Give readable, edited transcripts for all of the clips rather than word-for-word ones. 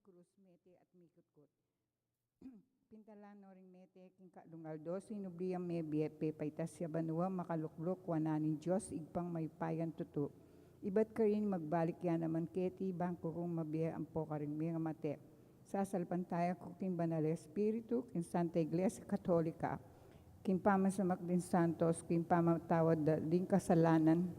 Cruz, Mete at Mikutkot. Pintalan no ring mete king kadungaldo sinubliang me biepe paitasya banua makaluklok wananin Diyos igpang may payan tutu. Iba't ka rin magbalik yan naman keti bangko kong mabiya ang po ka rin mga mate. Sasalpantaya ko king banal espiritu king Santa Iglesia Katolika. King pamasamak din santos king pamatawad din kasalanan.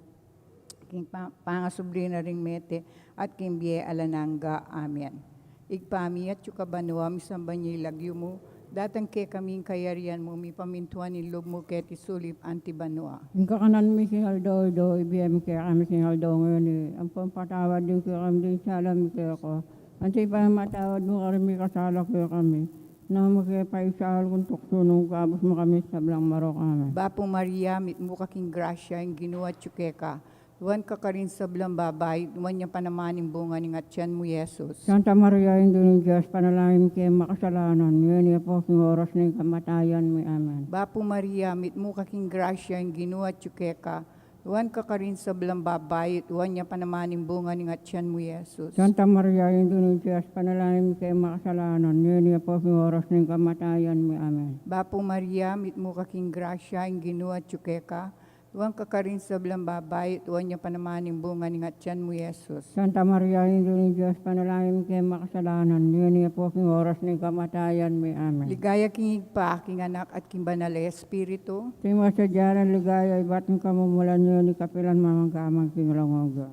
King pangasublina ring mete at king biya alananga. Amen. Igpami at yukabanua misambanyi lagyo mo, datang ke kaming kayarian mo, mi pamintuan ilog mo ket isulip antibanua. Yung kakanan mi singal do, ibiyam kaya kami singal do ngayon eh. Ang pampatawad din kaya kami din salam kaya ko. Antay pa matawad mo kami kasala kaya kami. Na magkaipaisal kung tuksunong kabos mo kami sa blang marok kami. Bapo Maria, mit mo kaking grasya, yung ginawa tsukeka. Duwan ka ka rin sa blang babay, duwan niya panamaning bunga ni ngatyan mo, Yesus. Santa Maria, Indo ng Diyos, panalangin kayo makasalanan. Ngayon niya po ang oras ng kamatayan mo. Amen. Bapo Maria, mit mo kaking grasya, yung ginawa tsukeka. Duwan ka ka rin sa blang babay, duwan niya panamaning bunga ni ngatyan mo, Yesus. Santa Maria, Indo ng Diyos, panalangin kayo makasalanan. Ngayon niya po ang oras ng kamatayan mo. Amen. Bapo Maria, mit mo kaking grasya, yung ginawa tsukeka. Duwan ka ka rin sa blang babay, duwan niya panamaning bunga ni ngatyan mo, Yesus. Santa Maria, Indo ng Diyos, panalangin kayo makasalanan. Ngayon niya po ang oras ng kamatayan mo. Amen. Ligaya king igpa, king anak at king banal na espiritu. Tingwa sa diyaran ligaya, iba't ng kamumulan niyo ni kapilan mamangkamang king langoga.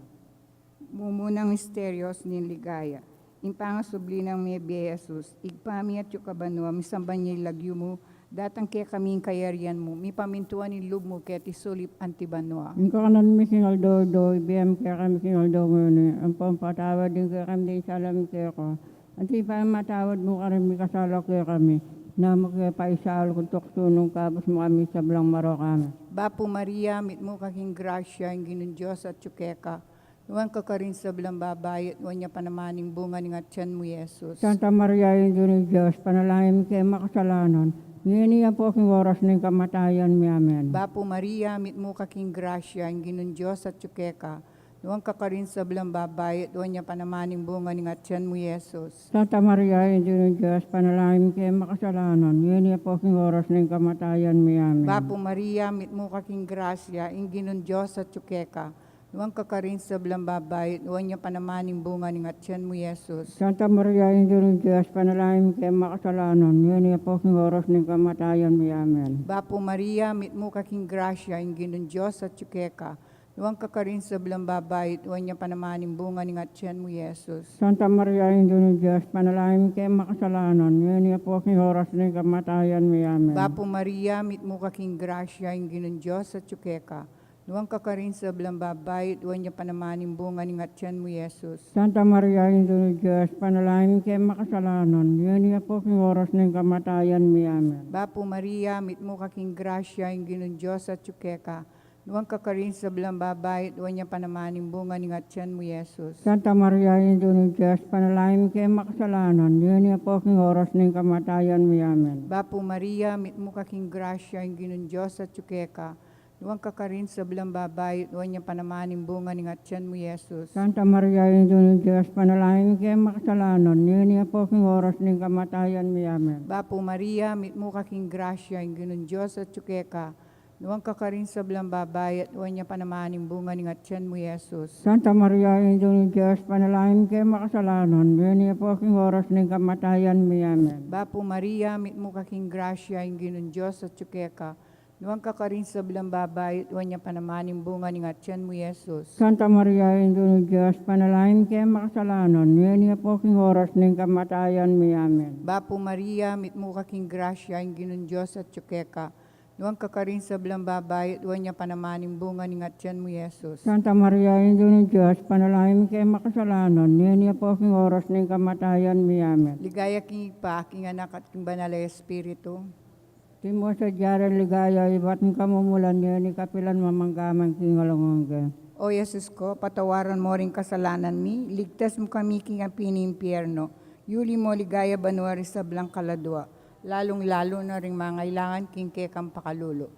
Mumunang misteryos ni ligaya. Impangasubli ng may Jesus, igpami at yukabanua, misamban niya ilagyo mo, datang kaya kaming kayarian mo, mi pamintuan ni lub mo kaya tisulip antibanua. Yung kakanan mi singal do, ibiyam kaya kami singal do ngayon eh. Ang pampatawad din kaya kami din salam kaya ko. Antay pa matawad mo kami kasala kaya kami. Na magpaisal kung tuksunong kabos mo kami sa blang maro kami. Bapo Maria, mit mo kaking grasya, ang ginun Diyos at tsukeka. Nuwan ka ka rin sa blang babay, at nuwan niya panamaning bunga ni ngatyan mo, Yesus. Santa Maria, Indo ng Diyos, panalangin kayo makasalanan. Ngayon niya po ang oras ng kamatayan mo. Amen. Bapo Maria, mit mo kaking grasya, ang ginun Diyos at tsukeka. Nuwan ka ka rin sa blang babay, at nuwan niya panamaning bunga ni ngatyan mo, Yesus. Santa Maria, Indo ng Diyos, panalangin kayo makasalanan. Ngayon niya po ang oras ng kamatayan mo. Amen. Bapo Maria, mit mo kaking grasya, ang ginun Diyos at tsukeka. Nuwan ka ka rin sa blang babay, at nuwan niya panamaning bunga ni ngatyan mo, Yesus. Santa Maria, Indo ng Diyos, panalangin kayo makasalanan. Ngayon niya po ang oras ng kamatayan mo. Amen. Bapo Maria, mit mo kaking grasya, ang ginun Diyos at tsukeka. Nuwan ka ka rin sa blang babay, at nuwan niya panamaning bunga ni ngatyan mo, Yesus. Santa Maria, Indo ng Diyos, panalangin kayo makasalanan. Ngayon niya po ang oras ng kamatayan mo. Amen. Bapo Maria, mit mo kaking grasya, ang ginun Diyos at tsukeka. Nuwan ka ka rin sa blang babay, at nuwan niya panamaning bunga ni ngatyan mo, Yesus. Santa Maria, Indo ng Diyos, panalangin kayo makasalanan. Ngayon niya po ang oras ng kamatayan mo. Amen. Bapo Maria, mit mo kaking grasya, ang ginun Diyos at tsukeka. Nuwan ka ka rin sa blang babay, at nuwan niya panamaning bunga ni ngatyan mo, Yesus. Santa Maria, Indo ng Diyos, panalangin kayo makasalanan. Ngayon niya po ang oras ng kamatayan mo. Amen. Bapo Maria, mit mo kaking grasya, ang ginun Diyos at tsukeka. Nuwan ka ka rin sa blang babay, at nuwan niya panamaning bunga ni ngatyan mo, Yesus. Santa Maria, Indo ng Diyos, panalangin kayo makasalanan. Ngayon niya po ang oras ng kamatayan mo. Amen. Bapo Maria, mit mo kaking grasya, ang ginun Diyos at tsukeka. Nuwan ka ka rin sa blang babay, at nuwan niya panamaning bunga ni ngatyan mo, Yesus. Santa Maria, Indo ng Diyos, panalangin kayo makasalanan. Ngayon niya po ang oras ng kamatayan mo. Amen. Bapo Maria, mit mo kaking grasya, ang ginun Diyos at tsukeka. Nuwan ka ka rin sa blang babay, at nuwan niya panamaning bunga ni ngatyan mo, Yesus. Santa Maria, Indo ng Diyos, panalangin kayo makasalanan. Ngayon niya po ang oras ng kamatayan mo. Amen. Bapo Maria, mit mo kaking grasya, ang ginun Diyos at tsukeka. Nuwan ka ka rin sa blang babay, at nuwan niya panamaning bunga ni ngatyan mo, Yesus. Santa Maria, Indo ng Diyos, panalangin kayo makasalanan. Ngayon niya po ang oras ng kamatayan mo. Amen. Ligaya king igpa, king anak at king banal na espiritu. Timo sa diyaran ligaya, iba't ng kamumulan niyo ni kapilan mamangkamang king langoga. O Yesus ko, patawaran mo rin kasalanan mi, ligtas mo kami king apini impyerno. Yuli mo ligaya banuari sa blang kaladwa, lalong-lalo na ring mga ilangan king kekang pakalulo.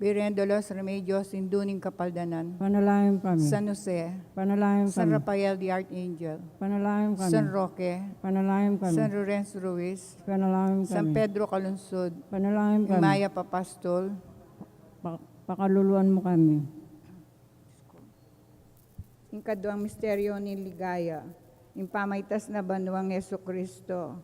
Virgen de los Remedios, Induning Kapaldanan, Panalangin kami. San Jose, Panalangin San kami. Rafael the Archangel, Panalangin kami. San Roque, Panalangin kami. San Lorenzo Ruiz, Panalangin San kami. Pedro Calunsod, Panalangin kami. Maya Papastol, Pakaluluan mo kami. Ikaduang misteryo ni Ligaya, impamaitas na banuang Yesu Kristo.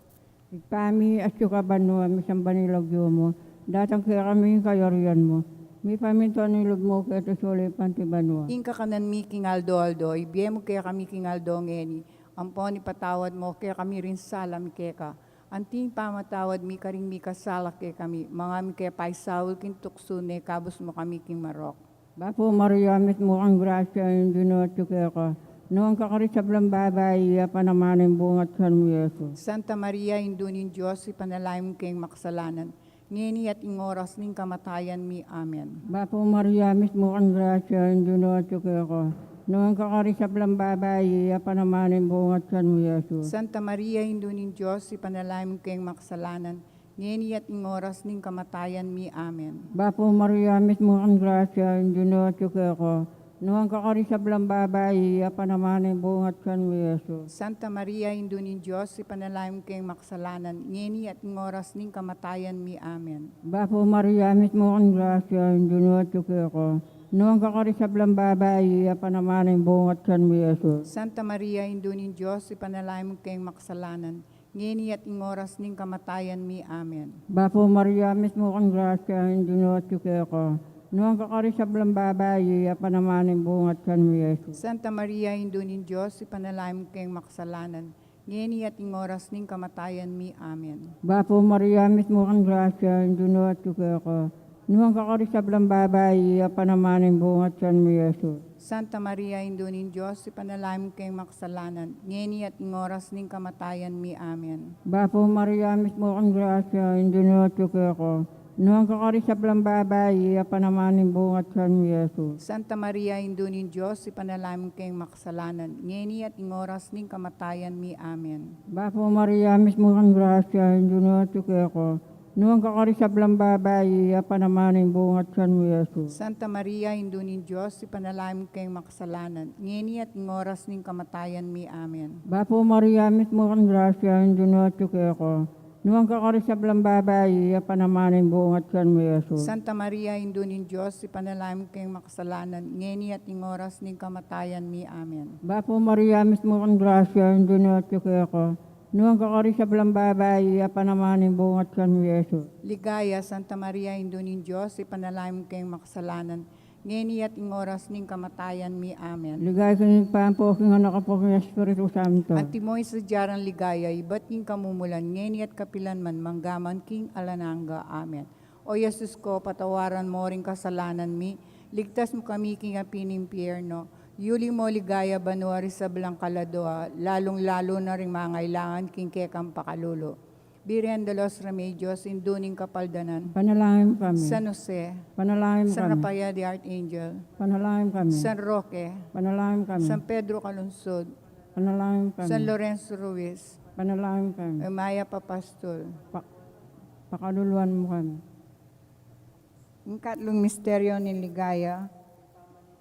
Kami at yung kabanwa, misang banilagyo mo. Datang kaya kami yung kayarian mo. May paminto nilog mo kaya ito suli panti banwa. Inka kanan mi kingaldo aldo, ibiyemo kaya kami kingaldo ngeni, ampon ipatawad mo kaya kami rin salam keka. Anting pamatawad mi karing mi kasalak kaya kami, mga mi kaya paisawul kintuksune, kabos mo kami king marok. Bapo Mariamit mo ang grasya yung dinuot yung kaya ka. Noong kakarisablang babay, panamanin bungat sa Yesu. Santa Maria, Indunin Diyos, ipanalay mo kayong makasalanan, ngeni at ingoras ning kamatayan mi. Amen. Bapo Mariamit mo ang grasya yung dinuot yung kaya ka. Noong kakarisablang babay, panamanin bungat sa Yesu. Santa Maria, Indunin Diyos, ipanalay mo kayong makasalanan, ngeni at ingoras ning kamatayan mi. Amen. Bapo Mariamit mo ang grasya yung dinuot yung kaya ka. Noong kakarisablang babay, panamanin bungat sa Yesu. Santa Maria, Indunin Diyos, ipanalay mo kayong makasalanan, ngeni at ingoras ning kamatayan mi. Amen. Bapo Mariamit mo ang grasya yung dinuot yung kaya ka. Noong kakarisablang babay, panamanin bungat sa Yesu. Santa Maria, Indunin Diyos, ipanalay mo kayong makasalanan, ngeni at ingoras ning kamatayan mi. Amen. Bapo Mariamit mo ang grasya yung dinuot yung kaya ka. Noong kakarisablang babay, panamanin bungat sa Yesu. Santa Maria, Indunin Diyos, ipanalay mo kayong makasalanan, ngeni at ingoras ning kamatayan mi. Amen. Bapo Mariamit mo ang grasya yung dinuot yung kaya ka. Noong kakarisablang babay, panamanin bungat sa Yesu. Santa Maria, Indunin Diyos, ipanalay mo kayong makasalanan, ngeni at ingoras ning kamatayan mi. Amen. Bapo Mariamit mo ang grasya yung dinuot yung kaya ka. Noong kakarisablang babay, panamanin bungat sa Yesu. Santa Maria, Indunin Diyos, ipanalay mo kayong makasalanan, ngeni at ingoras ning kamatayan mi. Amen. Bapo Mariamit mo ang grasya yung dinuot yung kaya ka. Noong kakarisablang babay, panamanin bungat sa Yesu. Santa Maria, Indunin Diyos, ipanalay mo kayong makasalanan, ngeni at ingoras ning kamatayan mi. Amen. Bapo Mariamit mo ang grasya yung dinuot yung kaya ka. Noong kakarisablang babay, panamanin bungat sa Yesu. Santa Maria, Indunin Diyos, ipanalay mo kayong makasalanan, ngeni at ingoras ning kamatayan mi. Amen. Bapo Mariamit mo ang grasya yung dinuot yung kaya ka. Noong kakarisablang babay, panamanin bungat sa Yesu. Ligaya, Santa Maria, Indunin Diyos, ipanalay mo kayong makasalanan, ngeni at ingoras ning kamatayan mi. Amen. Ligay kanyang pampo, king anak po ng Espiritu Santo. At timoy sa jarang ligaya, iba't king kamumulan, ngeni at kapilan man, manggaman king alananga. Amen. O Yesus ko, patawaran mo ring kasalanan mi, ligtas mo kami king apinimpierno, yuli mo ligaya banuari sa belang kaladoa, lalong-lalo na ring mangailangan king kekang pakalulo. Virgen de los Remedios, Induning Kapaldanan, Panalangin kami. San Jose, Panalangin San kami. Rafael the Archangel, Panalangin kami. San Roque, Panalangin kami. San Pedro Calunsod, Panalangin kami. San Lorenzo Ruiz, Panalangin kami. Maya Papastol. Pakaluluan mo kami. Ang katlong misteryo ni Ligaya,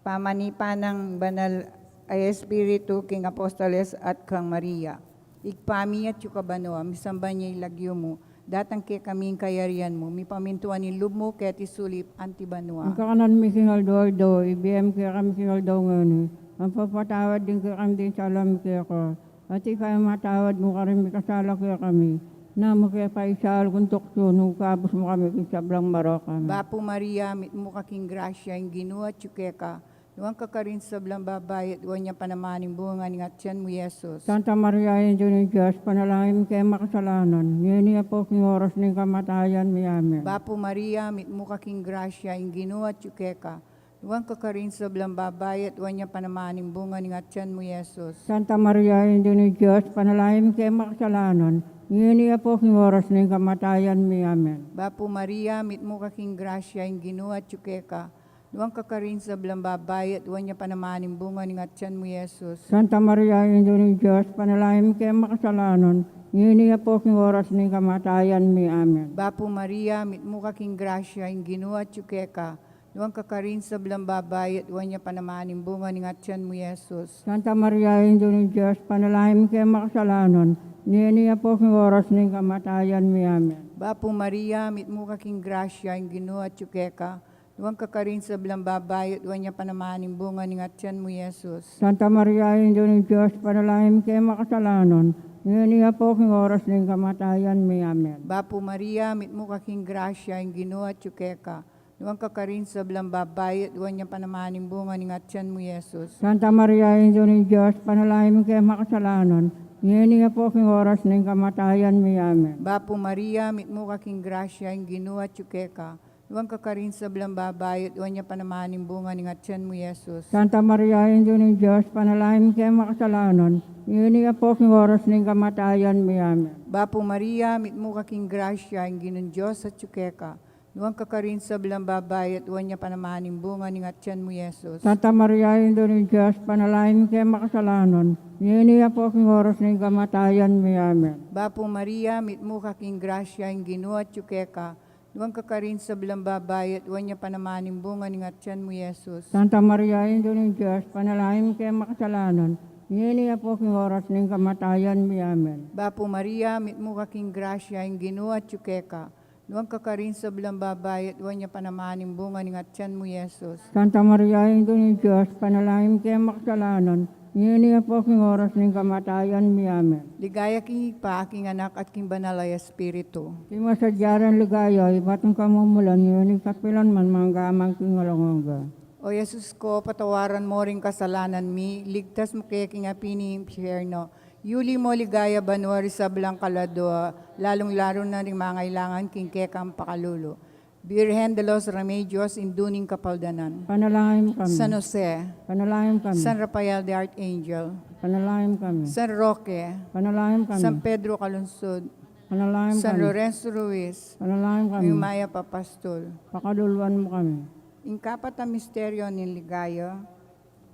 pamanipan ng banal ay Espiritu King Apostoles at Kang Maria. Igpami at yukabanoa, misamba niya ilagyo mo, datang kay kaming kayarian mo, mi pamintuan ni lub mo, kaya tisulip Ang antibanua. kakanan mi kingaldo, ibiyem kaya kami kingaldo ngayon. Ang papatawad din kaya kami din sa alam kaya ko. At ikaw matawad mo ka rin mi kasala kaya kami. Na mo kaya paisal kung tukso, nung kabos mo kami kisablang marok kami. Bapo Maria, mit mo kaking grasya, yung ginua at yukeka, nuwang kakarin sa blang babayat, uwan niya panamaning bunga ni Atyan mo, Yesus. Santa Maria, Inyo ni Diyos, panalangin kay makasalanan. Ngayon niya po king oras ng kamatayan mi. Amen. Bapo Maria, mit mo kaking grasya, yung ginua at yukeka, nuwang kakarin sa blang babayat, uwan niya panamaning bunga ni Atyan mo, Yesus. Santa Maria, Inyo ni Diyos, panalangin kay makasalanan. Ngayon niya po king oras ng kamatayan mi. Amen. Bapo Maria, mit mo kaking grasya, yung ginua at yukeka, nuwang kakarin sa blang babayat, uwan niya panamaning bunga ni Atyan mo, Yesus. Santa Maria, Inyo ni Diyos, panalangin kay makasalanan. Ngayon niya po king oras ng kamatayan mi. Amen. Bapo Maria, mit mo kaking grasya, yung ginua at yukeka, Nuwang kakarin sa blang babae, at huwag niya panamaning bunga ni ngatyan mo, Yesus. Santa Maria, Ina ng Diyos, panalangin mo kayo makasalanan. Niya po ng oras ng kamatayan mo. Amen. Bapo Maria, mitmo kaking grasya, ang Ginoo at tsukeka. Nuwang kakarin sa blang babae, at huwag niya panamaning bunga ni ngatyan mo, Yesus. Santa Maria, Ina ng Diyos, panalangin mo kayo makasalanan. Niya po ng oras ng kamatayan mo. Amen. Bapo Maria, mitmo kaking grasya, ang Ginoo at tsukeka. Nuwang kakarin sa blang babae, at huwag niya panamaning bunga ni ngatyan mo, Yesus. Santa Maria, Ina ng Diyos, panalangin mo kayo makasalanan. Niya po ng oras ng kamatayan mo. Amen. Bapo Maria, mitmo kaking grasya, ang Ginoo at tsukeka. Nuwang kakarin sa blang babae, at huwag niya panamaning bunga ni ngatyan mo, Yesus. Santa Maria, Ina ng Diyos, panalangin mo kayo makasalanan. Niya po ng oras ng kamatayan mo. Amen. Bapo Maria, mitmo kaking grasya, ang Ginoong Diyos at tsukeka. Nuwang kakarin sa blang babae, at huwag niya panamaning bunga ni ngatyan mo, Yesus. Santa Maria, Ina ng Diyos, panalangin mo kayo makasalanan. Niya po ng oras ng kamatayan mo. Amen. Bapo Maria, mitmo kaking grasya, ang Ginoo at tsukeka. Nuwang kakarin sa blang babae, at huwag niya panamaning bunga ni ngatyan mo, Yesus. Santa Maria, Ina ng Diyos, panalangin mo kayo makasalanan. Niya po ng oras ng kamatayan mo. Amen. Bapo Maria, mitmo kaking grasya, ang Ginoo at tsukeka. Nuwang kakarin sa blang babae, at huwag niya panamaning bunga ni ngatyan mo, Yesus. Santa Maria, Ina ng Diyos, panalangin mo kayo makasalanan. Niya po ng oras ng kamatayan mo. Amen. Ligaya king pa, aking anak at king banal ay Espiritu. Kima sa diyaran ligaya, ibatong kamumulan, yun kapilan man mga amang kingalongoga. O Yesus ko, patawaran mo ring kasalanan mi, ligtas mo kaya king apini impyerno. Yuli mo ligaya banwari sa blang kaladwa, lalong-laro na rin mangailangan king kekang pakalulo. Birhen de los Remedios, induning kapaldanan. Panalangin mo kami. San Jose, Panalangin mo kami. San Rafael de Archangel, Panalangin mo kami. San Roque, Panalangin mo kami. San Pedro Calunsod, Panalangin mo San kami. Lorenzo Ruiz, Panalangin mo kami. Mimaya Papastol. Pakaduluan mo kami. Ingkapat ang misteryo ni Ligayo,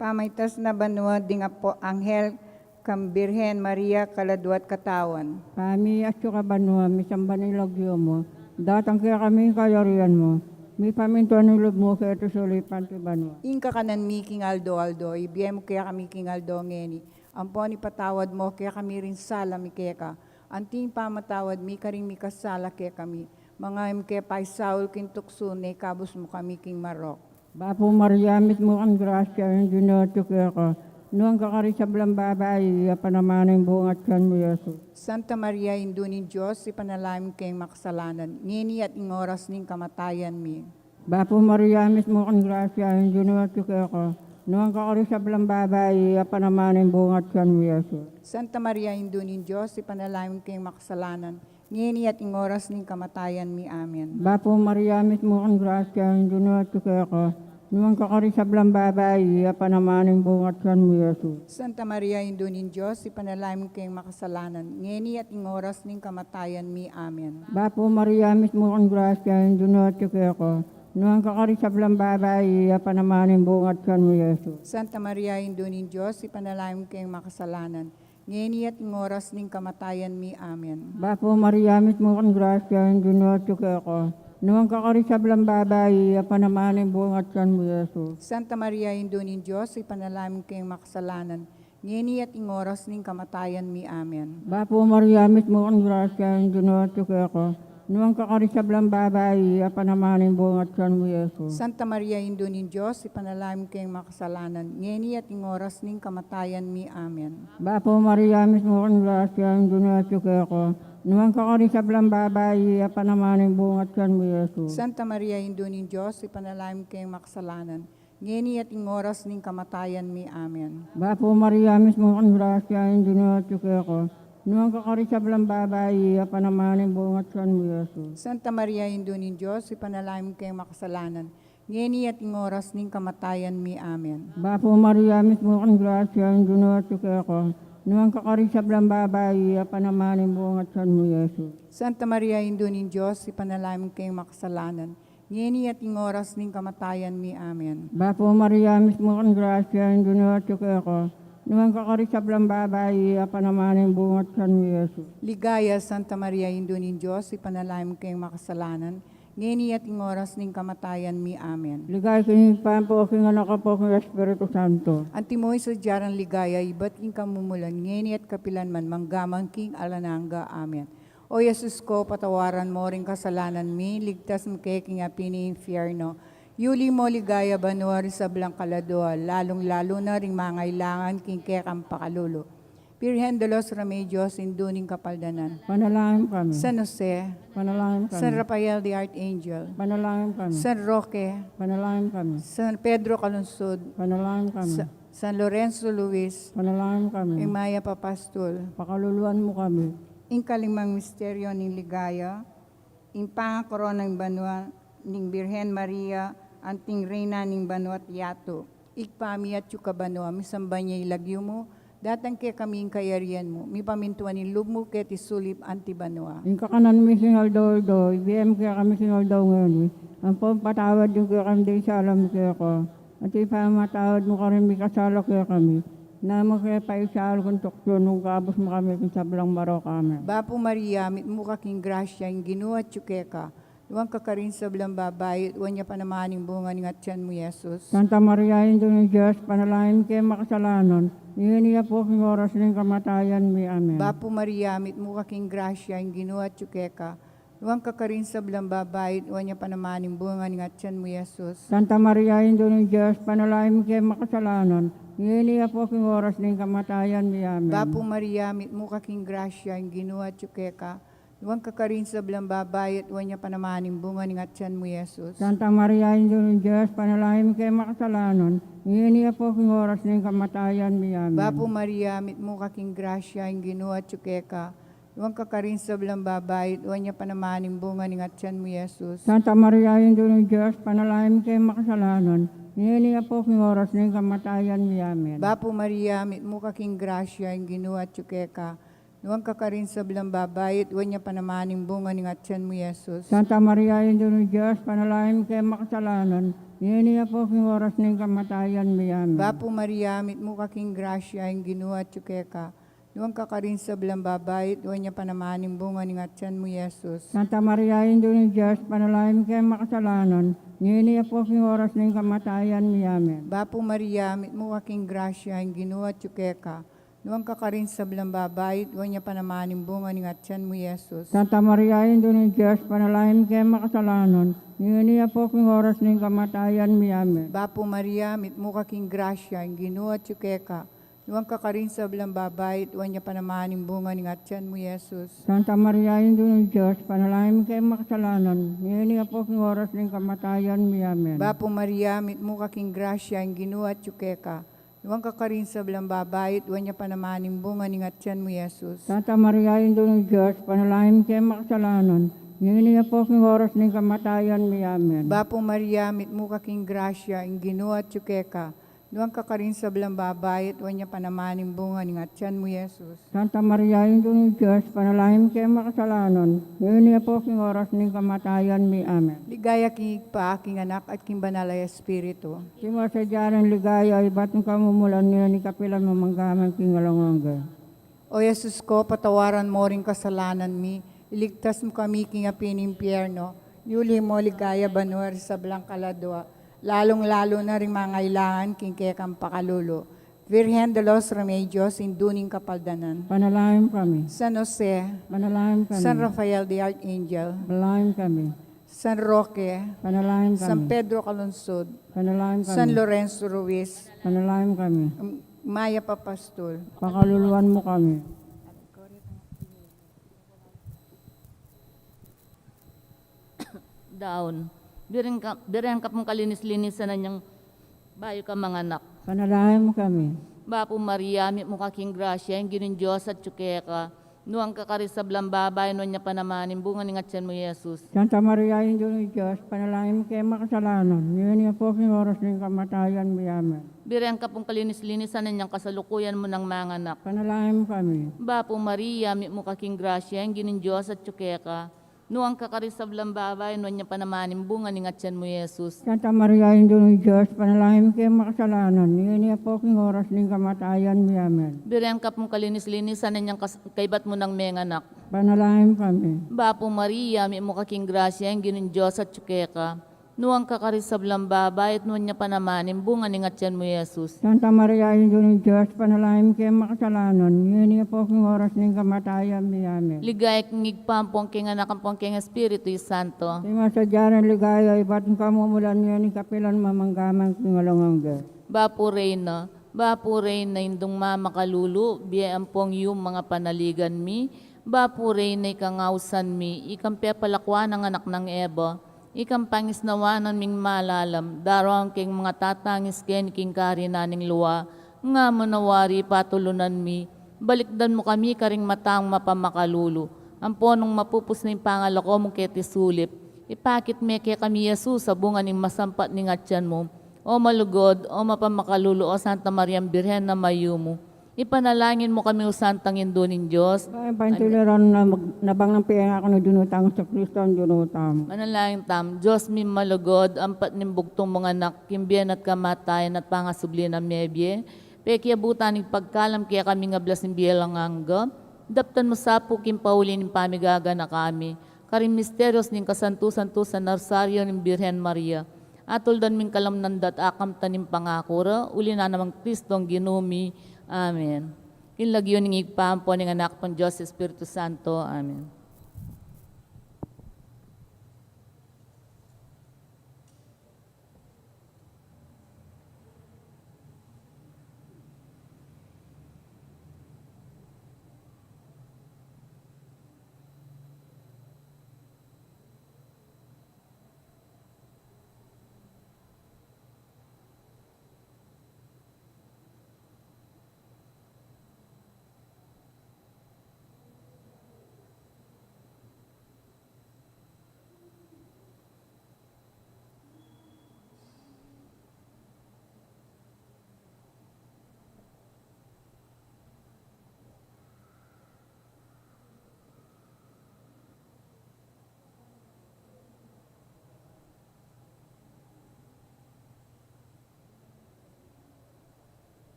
pamaitas na banwa ding apo anghel kam Birhen Maria kaladwat katawan. Kami at yung kabanwa, misamban ng lagyo mo. Datang kaya kami kayarian mo. May pamintuan ng loob mo kaya ito sulipan ti banwa. Inka kanan mi king Aldo, ibiyay mo kaya kami king Aldo ngeni. Ampon ipatawad mo kaya kami rin sala mi kaya ka. Anting pamatawad mi karing mi kasala kaya kami. Mga kaya pa'y Saul king tuksune, kabus mo kami king Marok. Bapo Maria, mit mo ang grasya, hindi na ito kaya ka. Noong kakari sa blang babae, panaman ng buong at kan mo, Yesus. Santa Maria, indunin Diyos, ipanalangin kayong makasalanan, ngini at ing oras ning kamatayan mi. Bapo Maria, mit mo ang grasya, hindi na ito kaya ka. Noong kakari sa blang babae, panaman ng buong at kan mo, Yesus. Santa Maria, indunin Diyos, ipanalangin kayong makasalanan, ngini at ing oras ning kamatayan mi. Amen. Bapo Maria, mit mo ang grasya, hindi na ito kaya ka. Noong kakari sa blang babae, panaman ng buong at kan mo, Yesus. Santa Maria, indunin Diyos, ipanalangin kayong makasalanan, ngini at ing oras ning kamatayan mi. Amen. Bapo Maria, mit mo ang grasya, hindi na ito kaya ka. Noong kakari sa blang babae, panaman ng buong at kan mo, Yesus. Santa Maria, indunin Diyos, ipanalangin kayong makasalanan, ngini at ing oras ning kamatayan mi. Amen. Bapo Maria, mit mo ang grasya, hindi na ito kaya ka. Noong kakari sa blang babae, panaman ng buong at kan mo, Yesus. Santa Maria, indunin Diyos, ipanalangin kayong makasalanan, ngini at ing oras ning kamatayan mi. Amen. Bapo Maria, mit mo ang grasya, hindi na ito kaya ka. Noong kakari sa blang babae, panaman ng buong at kan mo, Yesus. Santa Maria, indunin Diyos, ipanalangin kayong makasalanan, ngini at ing oras ning kamatayan mi. Amen. Bapo Maria, mit mo ang grasya, hindi na ito kaya ka. Noong kakari sa blang babae, panaman ng buong at kan mo, Yesus. Santa Maria, indunin Diyos, ipanalangin kayong makasalanan, ngini at ing oras ning kamatayan mi. Amen. Bapo Maria, mit mo ang grasya, hindi na ito kaya ka. Noong kakari sa blang babae, panaman ng buong at kan mo, Yesus. Santa Maria, indunin Diyos, ipanalangin kayong makasalanan, ngini at ing oras ning kamatayan mi. Amen. Bapo Maria, mit mo ang grasya, hindi na ito kaya ka. Noong kakari sa blang babae, panaman ng buong at kan mo, Yesus. Santa Maria, indunin Diyos, ipanalangin kayong makasalanan, ngini at ing oras ning kamatayan mi. Amen. Bapo Maria, mit mo ang grasya, hindi na ito kaya ka. Noong kakari sa blang babae, panaman ng buong at kan mo, Yesus. Ligaya, Santa Maria, indunin Diyos, ipanalangin kayong makasalanan, ngeni at ing oras ning kamatayan mi. Amen. Ligay king pampo king anak po king Espiritu Santo. Antimoy sa jarang ligaya, iba't king kamumulan, ngeni at kapilan man, manggamang king alananga. Amen. O Yesus ko, patawaran mo ring kasalanan mi, ligtas mo kay king api ni infierno. Yuli mo ligaya banuari sa blang kaladua, lalong-lalo na ring mangailangan king kekang pakalulo. Virgen de los Remedios, induning kapaldanan. Panalangin kami. San Jose, Panalangin San kami. Rafael the Archangel, Panalangin kami. San Roque, Panalangin kami. San Pedro Calunsod, Panalangin kami. San Lorenzo Luis, Panalangin kami. Imaya Papastol, Pakaluluan mo kami. ing kalimang misteryo ning ligaya, ing pangakoron ng banwa ning Birhen Maria, anting reyna ning banwa at yato, ikpami at yukabanwa, misamba niya ilagyo mo, datang ke kaming kayarian mo, mi pamintuan ni lubmo ket isulip antibanwa. Yung kakanan mi singal do, ibigay kaya kami singal daw ngayon. Ang patawad yung kaya kami din sa alam kaya ko. At ipamatawad mo ka rin may kasala kaya kami. Na makaya pa isal kung tuksyon nung kabos mo kami kung sablang baro kami. Bapo Maria, mit mo kaking grasya, ing ginuwa tsukeka, luwang kakarin sa blang babae, uwan niya panamaning bunga ng atyan mo, Yesus. Santa Maria, Indo ng Diyos, panalangin kayo makasalanan. Iyon niya po king oras ng kamatayan mi. Amen. Bapo Maria, mit mo kaking grasya, ing ginuwa tsukeka, luwang kakarin sa blang babae, uwan niya panamaning bunga ng atyan mo, Yesus. Santa Maria, Indo ng Diyos, panalangin kayo makasalanan. Iyon niya po king oras ng kamatayan mi. Amen. Bapo Maria, mit mo kaking grasya, ing ginuwa tsukeka, luwang kakarin sa blang babae, uwan niya panamaning bunga ng atyan mo, Yesus. Santa Maria, Indo ng Diyos, panalangin kayo makasalanan. Iyon niya po king oras ng kamatayan mi. Amen. Bapo Maria, mit mo kaking grasya, ing ginuwa tsukeka, luwang kakarin sa blang babae, uwan niya panamaning bunga ng atyan mo, Yesus. Santa Maria, Indo ng Diyos, panalangin kayo makasalanan. Iyon niya po king oras ng kamatayan mi. Amen. Bapo Maria, mit mo kaking grasya, ing ginuwa tsukeka, luwang kakarin sa blang babae, uwan niya panamaning bunga ng atyan mo, Yesus. Santa Maria, Indo ng Diyos, panalangin kayo makasalanan. Iyon niya po king oras ng kamatayan mi. Amen. Bapo Maria, mit mo kaking grasya, ing ginuwa tsukeka, luwang kakarin sa blang babae, uwan niya panamaning bunga ng atyan mo, Yesus. Santa Maria, Indo ng Diyos, panalangin kayo makasalanan. Iyon niya po king oras ng kamatayan mi. Amen. Bapo Maria, mit mo kaking grasya, ing ginuwa tsukeka, luwang kakarin sa blang babae, uwan niya panamaning bunga ng atyan mo, Yesus. Santa Maria, Indo ng Diyos, panalangin kayo makasalanan. Iyon niya po king oras ng kamatayan mi. Amen. Bapo Maria, mit mo kaking grasya, ing ginuwa tsukeka, luwang kakarin sa blang babae, uwan niya panamaning bunga ng atyan mo, Yesus. Santa Maria, Indo ng Diyos, panalangin kayo makasalanan. Iyon niya po king oras ng kamatayan mi. Amen. Bapo Maria, mit mo kaking grasya, ing ginuwa tsukeka, luwang kakarin sa blang babae, uwan niya panamaning bunga ng atyan mo, Yesus. Santa Maria, Indo ng Diyos, panalangin kayo makasalanan. Iyon niya po king oras ng kamatayan mi. Amen. Bapo Maria, mit mo kaking grasya, ing ginuwa tsukeka, luwang kakarin sa blang babae, uwan niya panamaning bunga ng atyan mo, Yesus. Santa Maria, Indo ng Diyos, panalangin kayo makasalanan. Iyon niya po king oras ng kamatayan mi. Amen. Ligaya king pa, king anak, at king banal ay Espiritu. Simo sa dyanan ligaya, iba't ng kamumulan niya ni kapilan mamanggaman king alangangga. O Yesus ko, patawaran mo ring kasalanan mi, iligtas mo kami king api ng impyerno, yuli mo ligaya banuar sa blang kaladwa, lalong-lalo na ring mangailangan king kekang pakalulo. Virgen de los Remedios, induning kapaldanan. Panalangin kami. San Jose, Panalangin kami. San Rafael the Archangel, Panalangin kami. San Roque, Panalangin kami. San Pedro Calunsod, Panalangin kami. San Lorenzo Ruiz, Panalangin kami. Maya Papastol. Pakaluluan mo kami. Down. Diren ka pong kalinis-linisan na niyang bayo ka mga anak. Panalangin mo kami. Bapo Maria, mi mo kaking grasya, yung ginin Diyos at tsukeka. Nuang kakari sa blambabay, nuang niya panamanin, bunga ni ngatyan mo, Jesus. Santa Maria, Indo ng Diyos, panalangin mo kayo makasalanan. Ngayon niya po king oras ng kamatayan mo. Amen. Diren ka pong kalinis-linisan na niyang kasalukuyan mo ng mga anak. Panalangin mo kami. Bapo Maria, mi mo kaking grasya, yung ginin Diyos at tsukeka. Nuang kakarisablang babay, no niya panamanin bunga ni ngatyan mo, Jesus. Santa Maria, Ina ng Diyos, panalangin mo kayo makasalanan. Ngayon niya po king oras ng kamatayan mo. Amen. Biriyan ka pong kalinis-linisan na niyang kaibat mo ng menganak. Panalangin kami. Bapo Maria, may mo kaking grasya, ang ginin Diyos at tsukeka. Nuang kakarisablang babay, at nuwan niya panamanin bunga ni ngatyan mo, Jesus. Santa Maria, Ina ng Diyos, panalangin mo kayo makasalanan. Ngayon niya po king oras ng kamatayan mo. Amen. Ligay kong igpampong king anak ang king Espiritu Santo. Di masadya ng ligaya, iba't ang kamumulan niya ni kapilan mamanggamang kingalangangga. Bapo Reyna, indong mamakalulu, biyaampong yung mga panaligan mi. Bapo Reyna, ikangausan mi, ikampe palakwan ng anak ng Eba. Ikang pangisnawanan ming malalam, darong king mga tatangis ken king kari naning luwa, nga manawari patulunan mi, balikdan mo kami karing matang mapamakalulu, ang ponong mapupus na yung pangalako mong ketisulip, ipakit me kay kami Jesus sa bunga ning masampat ning atyan mo, o malugod, o mapamakalulu, o Santa Maria Birhen na mayumo. Ipanalangin mo kami o Santang Indunin Diyos. Kaya pantuliran na nabang ng piya ako na dunutang sa Kristo ang dunutang. Manalangin tam, Diyos mi malugod, ampat nimbugtong mga anak, kimbiyan at kamatayan at pangasubli na mebye. Peki abutan ng pagkalam kaya kami nga blas ng biyalang angga. Daptan mo sa pukim pauli ng pamigaga na kami. Karing misteryos ng kasantu-santu sa narsaryo ng Birhen Maria. Atuldan ming kalamnandat akam tanim pangakura, uli na namang Kristong ginumi. Amen. Kinlagyo ng igpampo ng anak pang Diyos Espiritu Santo. Amen.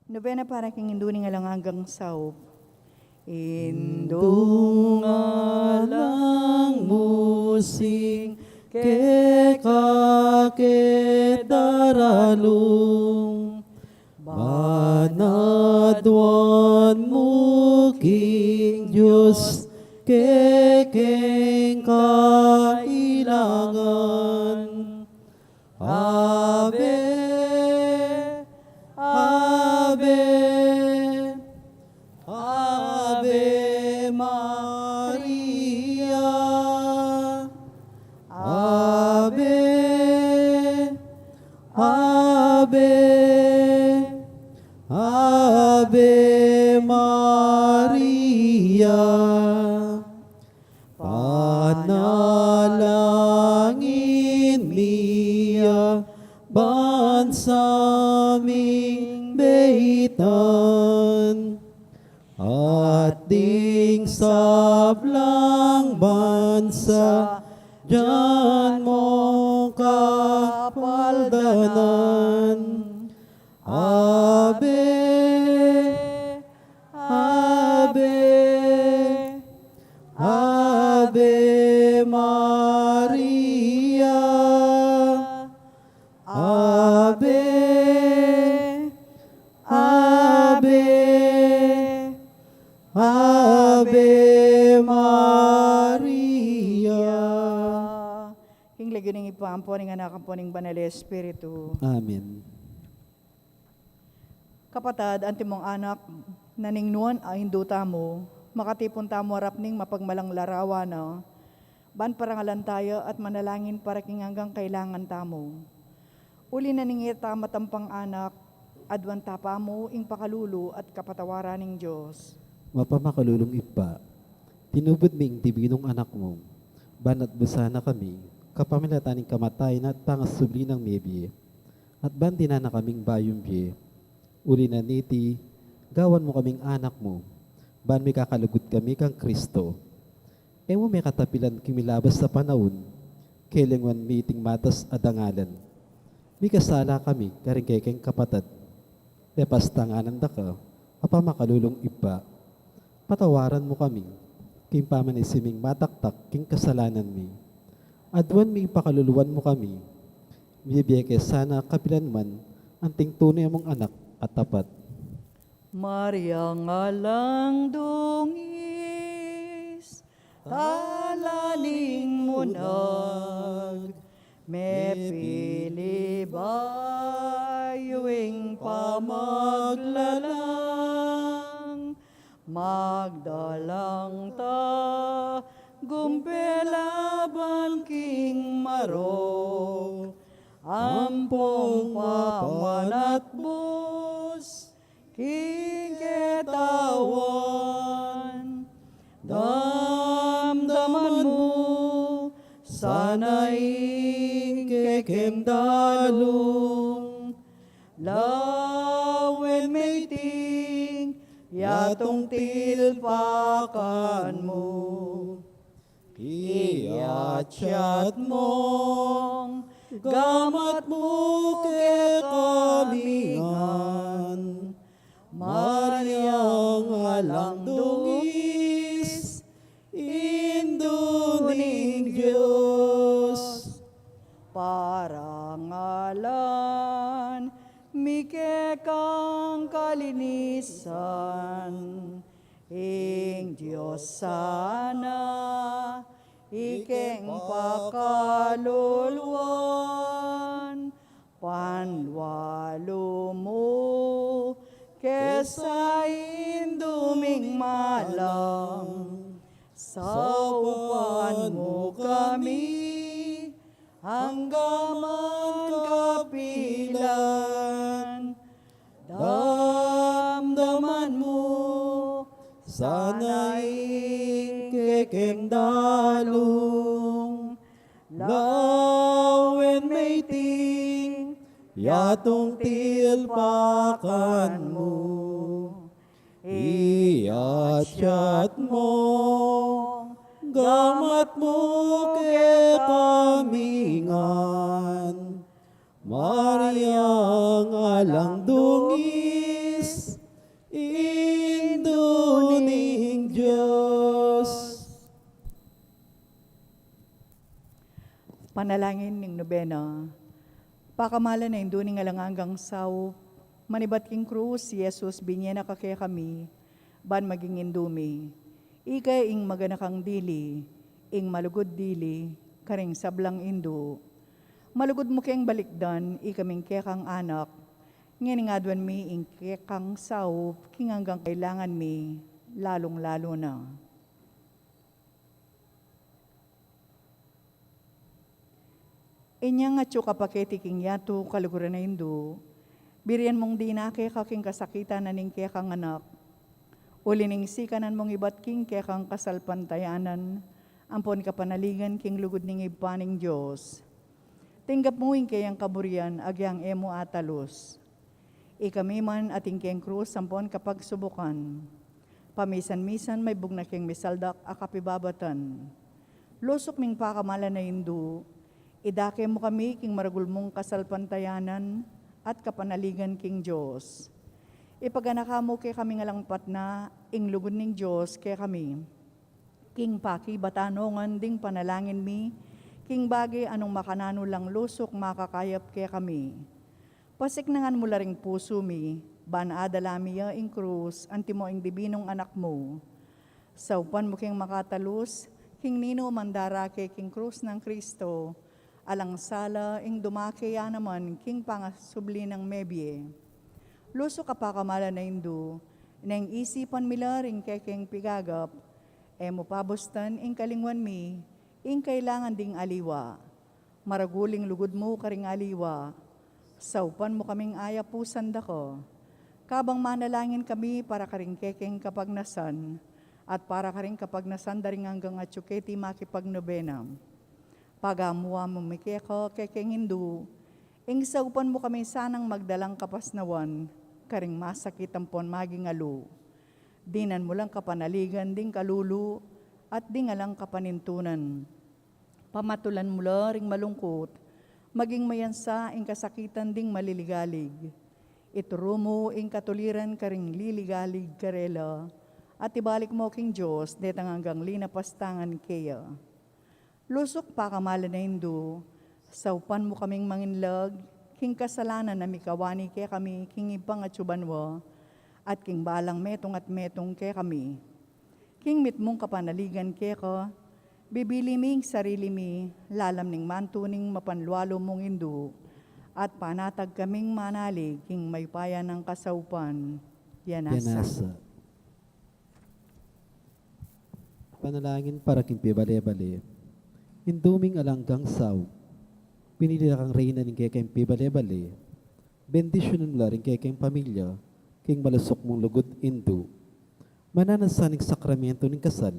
Nobena para king induni nga lang hanggang sao. Indung nga lang musing daralong banadwan mo king Diyos kekeng kailangan. Ave, Ave, Ave Maria, Ave, Ave, Ave Maria. Panalangin miya bansaming beitan at ding sablang bansa diyan mo kapaldanan. Ave, Ave, Ave Maria, Ave, Ave, Ave Maria. Hinglag yun ang ipampo ng anak po ng Banal na Espiritu. Amen. Kapatad, antimong anak, naningnuan ay hinduta mo, makatipon tamo harap ning mapagmalang larawan na, ban parangalan tayo at manalangin para king hanggang kailangan tamo. Uli na ningit matampang anak, adwan tapa mo ing pakalulu at kapatawaran ng Diyos. Mapamakalulong ipa, tinubod ming tibinong anak mo, banat busana kami, kapamilataning kamatayan at pangasubli ng mebye, at bandina na kaming bayong bye, uli na niti, gawan mo kaming anak mo, ban may kakalugod kami kang Kristo. E mo may katapilan kimilabas sa panahon, kailingwan meeting matas adangalan. May kasala kami, karingkekeng kapatad. E pastanganan da ka, apamakalulong iba. Patawaran mo kami, kim pamanisiming mataktak king kasalanan mi. Adwan mi pakaluluwan mo kami, bibiyeke sana kapilan man, anting tunay mong anak at tapat. Maria nga lang dungis, talaning munag, me pili bayuing pamaglalang, magdalang ta, gumpelaban king maro, ampong pamanatbos, kiketawan, damdaman mo, sana'y kekemdalong, lawen may ting, yatong tilpakan mo, iyatyat mong, gamat mo kekalingan, Maria nga lang dungis, induning Diyos, parangalan, mikekang kalinisan, ing Diyos sana, ikeng pakaluluan, panwalo mo, kesa induming malang, saupan mo kami, hanggaman kapilan, damdaman mo, sana'y kekemdalong, lawen may ting, yatong tilpakan mo, iyatyat mo, gamat mo kekamingan, Maria nga lang dungis, Panalangin ning nobena. Pakamala na indo ning alangangang saw, manibat king krus, si Jesus binyena ka kaya kami, ban maging indumi. Ika ing maganakang dili, ing malugod dili, karing sablang indo. Malugod mo kayang balikdan, ikaming kekang anak, nganingadwan mi ing kekang saw, king hanggang kailangan mi, lalong-lalo na. Inya nga tso kapaketi king yato kaluguran na indo, birian mong di na kaking kasakitan na ning kekang anak, ulining sikanan mong ibat king kekang kasalpantayanan, ampon kapanaligan king lugod ning ipaning Diyos. Tinggap mo ing kayang kaburian, agyang emo atalos. Ikami man ating keng krus, ampon kapag subukan. Pamisan-misan may bugna keng misaldak akapibabatan. Lusok ming pakamala na indo, idake mo kami king maragul mong kasalpantayanan at kapanaligan king Diyos. Ipaganaka mo kay kami ngalangpat na ing lugod ning Diyos kay kami. King paki batanongan ding panalangin mi, king bagay anong makanano lang lusok makakayap kay kami. Pasiknangan mo laring puso mi, ban adalamiya ing krus, anti mo ing dibinong anak mo. Saupan mo king makatalus, king nino mandara kay king krus ng Kristo, alang sala ing dumakaya naman king pangasubli ng mebye. Luso kapakamala na indo, nang isipan mila ring kekeng pigagap, mo pabustan ing kalingwan mi, ing kailangan ding aliwa. Maraguling lugod mo karing aliwa, saupan mo kaming aya pusan dako. Kabang manalangin kami para karing kekeng kapagnasan, at para karing kapagnasan daring hanggang atsuketi makipagnobenam. Pagamuwa mo mikeko kekeng hindu, ing saupan mo kami sanang magdalang kapasnawan, karing masakit ampon maging alo. Dinan mo lang kapanaligan ding kalulu, at di nga lang kapanintunan. Pamatulan mo ring malungkot, maging mayansa ing kasakitan ding maliligalig. Ituro mo ing katuliran karing liligalig karela, at ibalik mo king Diyos, detang hanggang linapastangan kaya. Lusok pa kamala na indo, saupan mo kaming manginlag, king kasalanan na mikawani kaya kami, king ibang at subanwa, at king balang metong at metong kaya kami. King mitmong kapanaligan kaya ka, bibili ming sarili mi, lalam ning mantuning mapanlualo mong indo, at panatag kaming manalig, king may paya ng kasaupan, yanasa. Yanasa. Panalangin para king pibale-bale. Induming alanggang saw, pinili kang reyna ng kekeng pibale-bale, bendisyonin mo rin kekeng pamilya, king malusok mong lugod indo. Mananasaning sakramento ng kasal,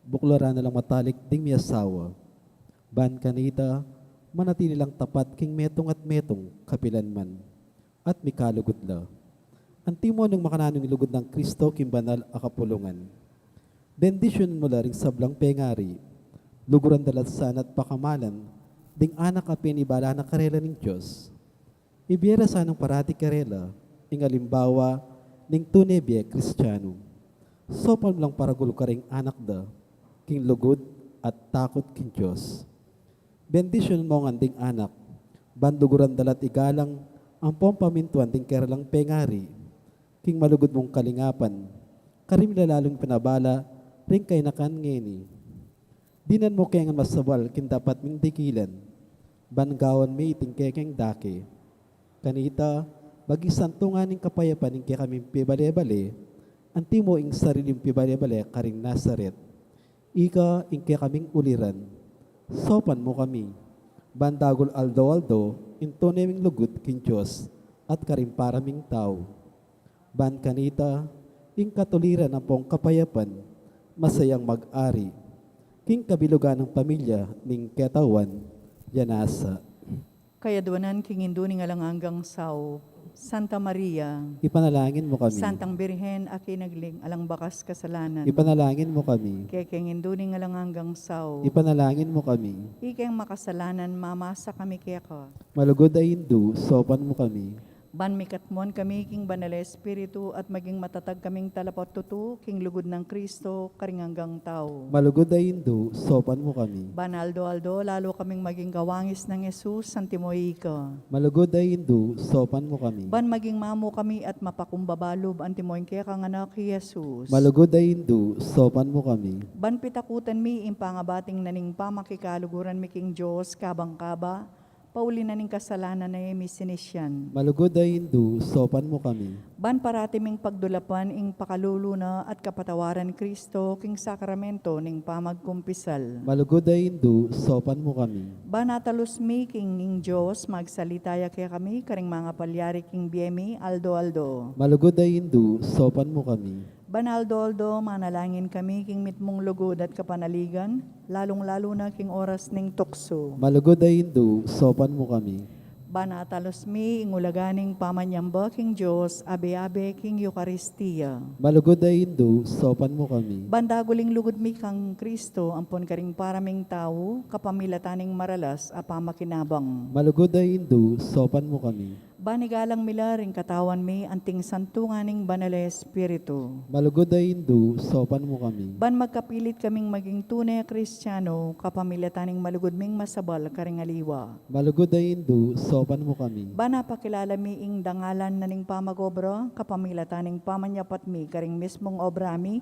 buklaran na lang matalik ding may asawa. Ban kanita, manatili lang tapat king metong at metong kapilan man, at mikalugod la. Antimo ng makananong lugod ng Kristo king banal akapulungan. Bendisyonin mo rin sablang pengari, luguran dalat sana at pakamalan, ding anak apin ibala na karela ng Diyos. Ibiyera sanang parati karela, ing alimbawa, ning tunebye Kristiyano. Sopal lang paragulo ka ring anak da, king lugod at takot king Diyos. Bendisyon mo ang ding anak, banduguran dalat igalang, ang pompamintuan ding keralang pengari, king malugod mong kalingapan, karim lalong pinabala, ring kay nakan ngeni. Dinan mo kaya nga masawal kin dapat ming dikilan, bangawan may iting kekeng dake. Kanita, bagi santungan ng kapayapan ng kaya kami pibale-bale, anti mo ing sariling pibale-bale karing Nazaret. Ika ing kaya kaming uliran, sopan mo kami, bandagol aldo-aldo, into naming lugut kin Diyos, at karing paraming tao. Ban kanita, ing katuliran ang pong kapayapan, masayang mag-ari, king kabilugan ng pamilya ning ketawan, yanasa. Kaya duwanan king indo ning alangangang saw, Santa Maria, Ipanalangin mo kami. Santang Birhen, akinagling alang bakas kasalanan. Ipanalangin mo kami. Kekeng indo ning alangangang saw, Ipanalangin mo kami. ikeng makasalanan mamasa kami kaya ka. Malugod ay hindu, sopan mo kami. Ban mikatmon kami king banal espiritu at maging matatag kaming talapat tutu king lugod ng Kristo karinganggang tao. Malugod ay Indo, sopan mo kami. Ban aldo lalo kaming maging gawangis ng Jesus santimoy ka. Malugod ay Indo, sopan mo kami. Ban maging mamo kami at mapakumbabalob antimoy kaya kang anak Jesus. Malugod ay Indo, sopan mo kami. Ban pitakutan mi impangabating naning pamakikaluguran mi king Diyos kabang kaba, pauli na ning kasalanan na emi sinisyan. Malugod ay Indo, sopan mo kami. Ban parati ming pagdulapan ing pakaluluna at kapatawaran Kristo king sakramento ning pamagkumpisal. Malugod ay Indo, sopan mo kami. Ban natalos mi king ning Diyos magsalitaya kaya kami karing mga palyari king biemi aldo. Malugod ay Indo, sopan mo kami. Banaldo, manalangin kami king mitmong lugod at kapanaligan, lalong-lalo na king oras ning tukso. Malugod ay Indo, sopan mo kami. Banatalos mi ingulaganing pamanyamba king Diyos, abe-abe king Eucharistia. Malugod ay Indo, sopan mo kami. Bandaguling lugod mi kang Kristo, ampon karing paraming tao, kapamilataning maralas, apamakinabang. Malugod ay Indo, sopan mo kami. Banigalang milaring katawan mi, anting santunganing banal espiritu. Malugod ay Indo, sopan mo kami. Ban magkapilit kaming maging tunay na Kristiyano, kapamilataning malugod ming masabal karingaliwa. Malugod ay Indo, sopan mo kami. Ban napakilala mi ing dangalan na ning pamagobra, kapamilataning pamanyapat mi karing mismong obra mi,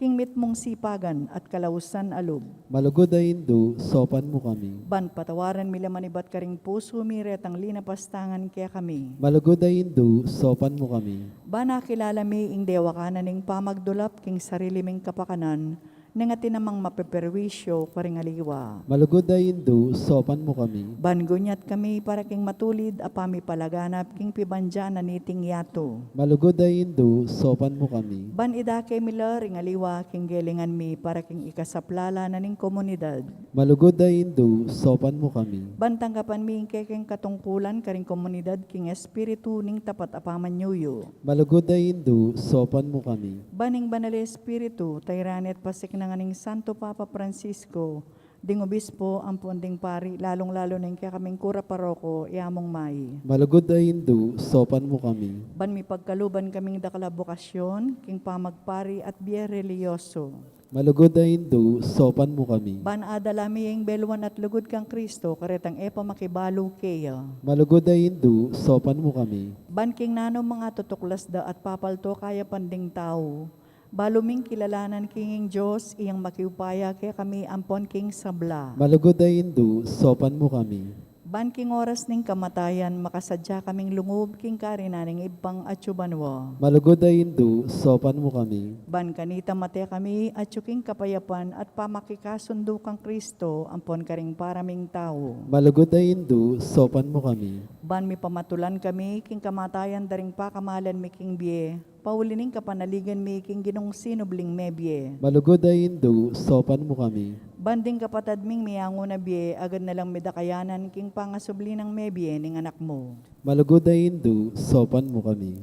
king mitmong sipagan at kalausan alub. Malugod ay Indo, sopan mo kami. Ban patawaran mi lamanibat karing puso mi retang linapastangan kaya kami. Malugod ay Indo, sopan mo kami. Ban nakilala mi ing dewa kanan ning pamagdulap king sarili ming kapakanan, nga tinamang mapeperwisyo karingaliwa. Malugod ay Indo, sopan mo kami. Ban gunyat kami para king matulid apami palaganap king pibanja na niting yato. Malugod ay Indo, sopan mo kami. Ban idake mila ringaliwa king gelingan mi para king ikasaplala na ning komunidad. Malugod ay Indo, sopan mo kami. Ban tanggapan mi ing kekeng katungkulan karing komunidad king espiritu ning tapat apaman nyuyo. Malugod ay Indo, sopan mo kami. Baning banal espiritu, tayranet pasik na nga ning Santo Papa Francisco, ding obispo, ang punding pari, lalong-lalo ning kaya kaming kura paroko, iamong mai. Malugod ay Indo, sopan mo kami. Ban mi pagkaluban kaming dakala bokasyon, king pamagpari at biye religyoso. Malugod ay Indo, sopan mo kami. Ban adalami ing beluan at lugod kang Kristo, karetang epa makibalo keya. Malugod ay Indo, sopan mo kami. Ban king nano mga tutuklas da at papalto kaya panding tao. Baluming kilalanan kinging Diyos, iyang makiupaya kaya kami ampon king sabla. Malugod ay Indo, sopan mo kami. Ban king oras ning kamatayan, makasadya kaming lungob king karinaning ibang atsubanwa. Malugod ay Indo, sopan mo kami. Ban kanita mate kami atsuking kapayapan at pamakikasundo kang Kristo, ampon karing paraming tao. Malugod ay Indo, sopan mo kami. Ban mi pamatulan kami, king kamatayan daring pakamalan mi king biye, paulining kapanaligan mi king ginong sinubling mebye. Malugod ay Indo, sopan mo kami. Banding kapatad ming miyango na biye, agad na lang midakayanan king pangasubli ng mebye ning anak mo. Malugod ay Indo, sopan mo kami.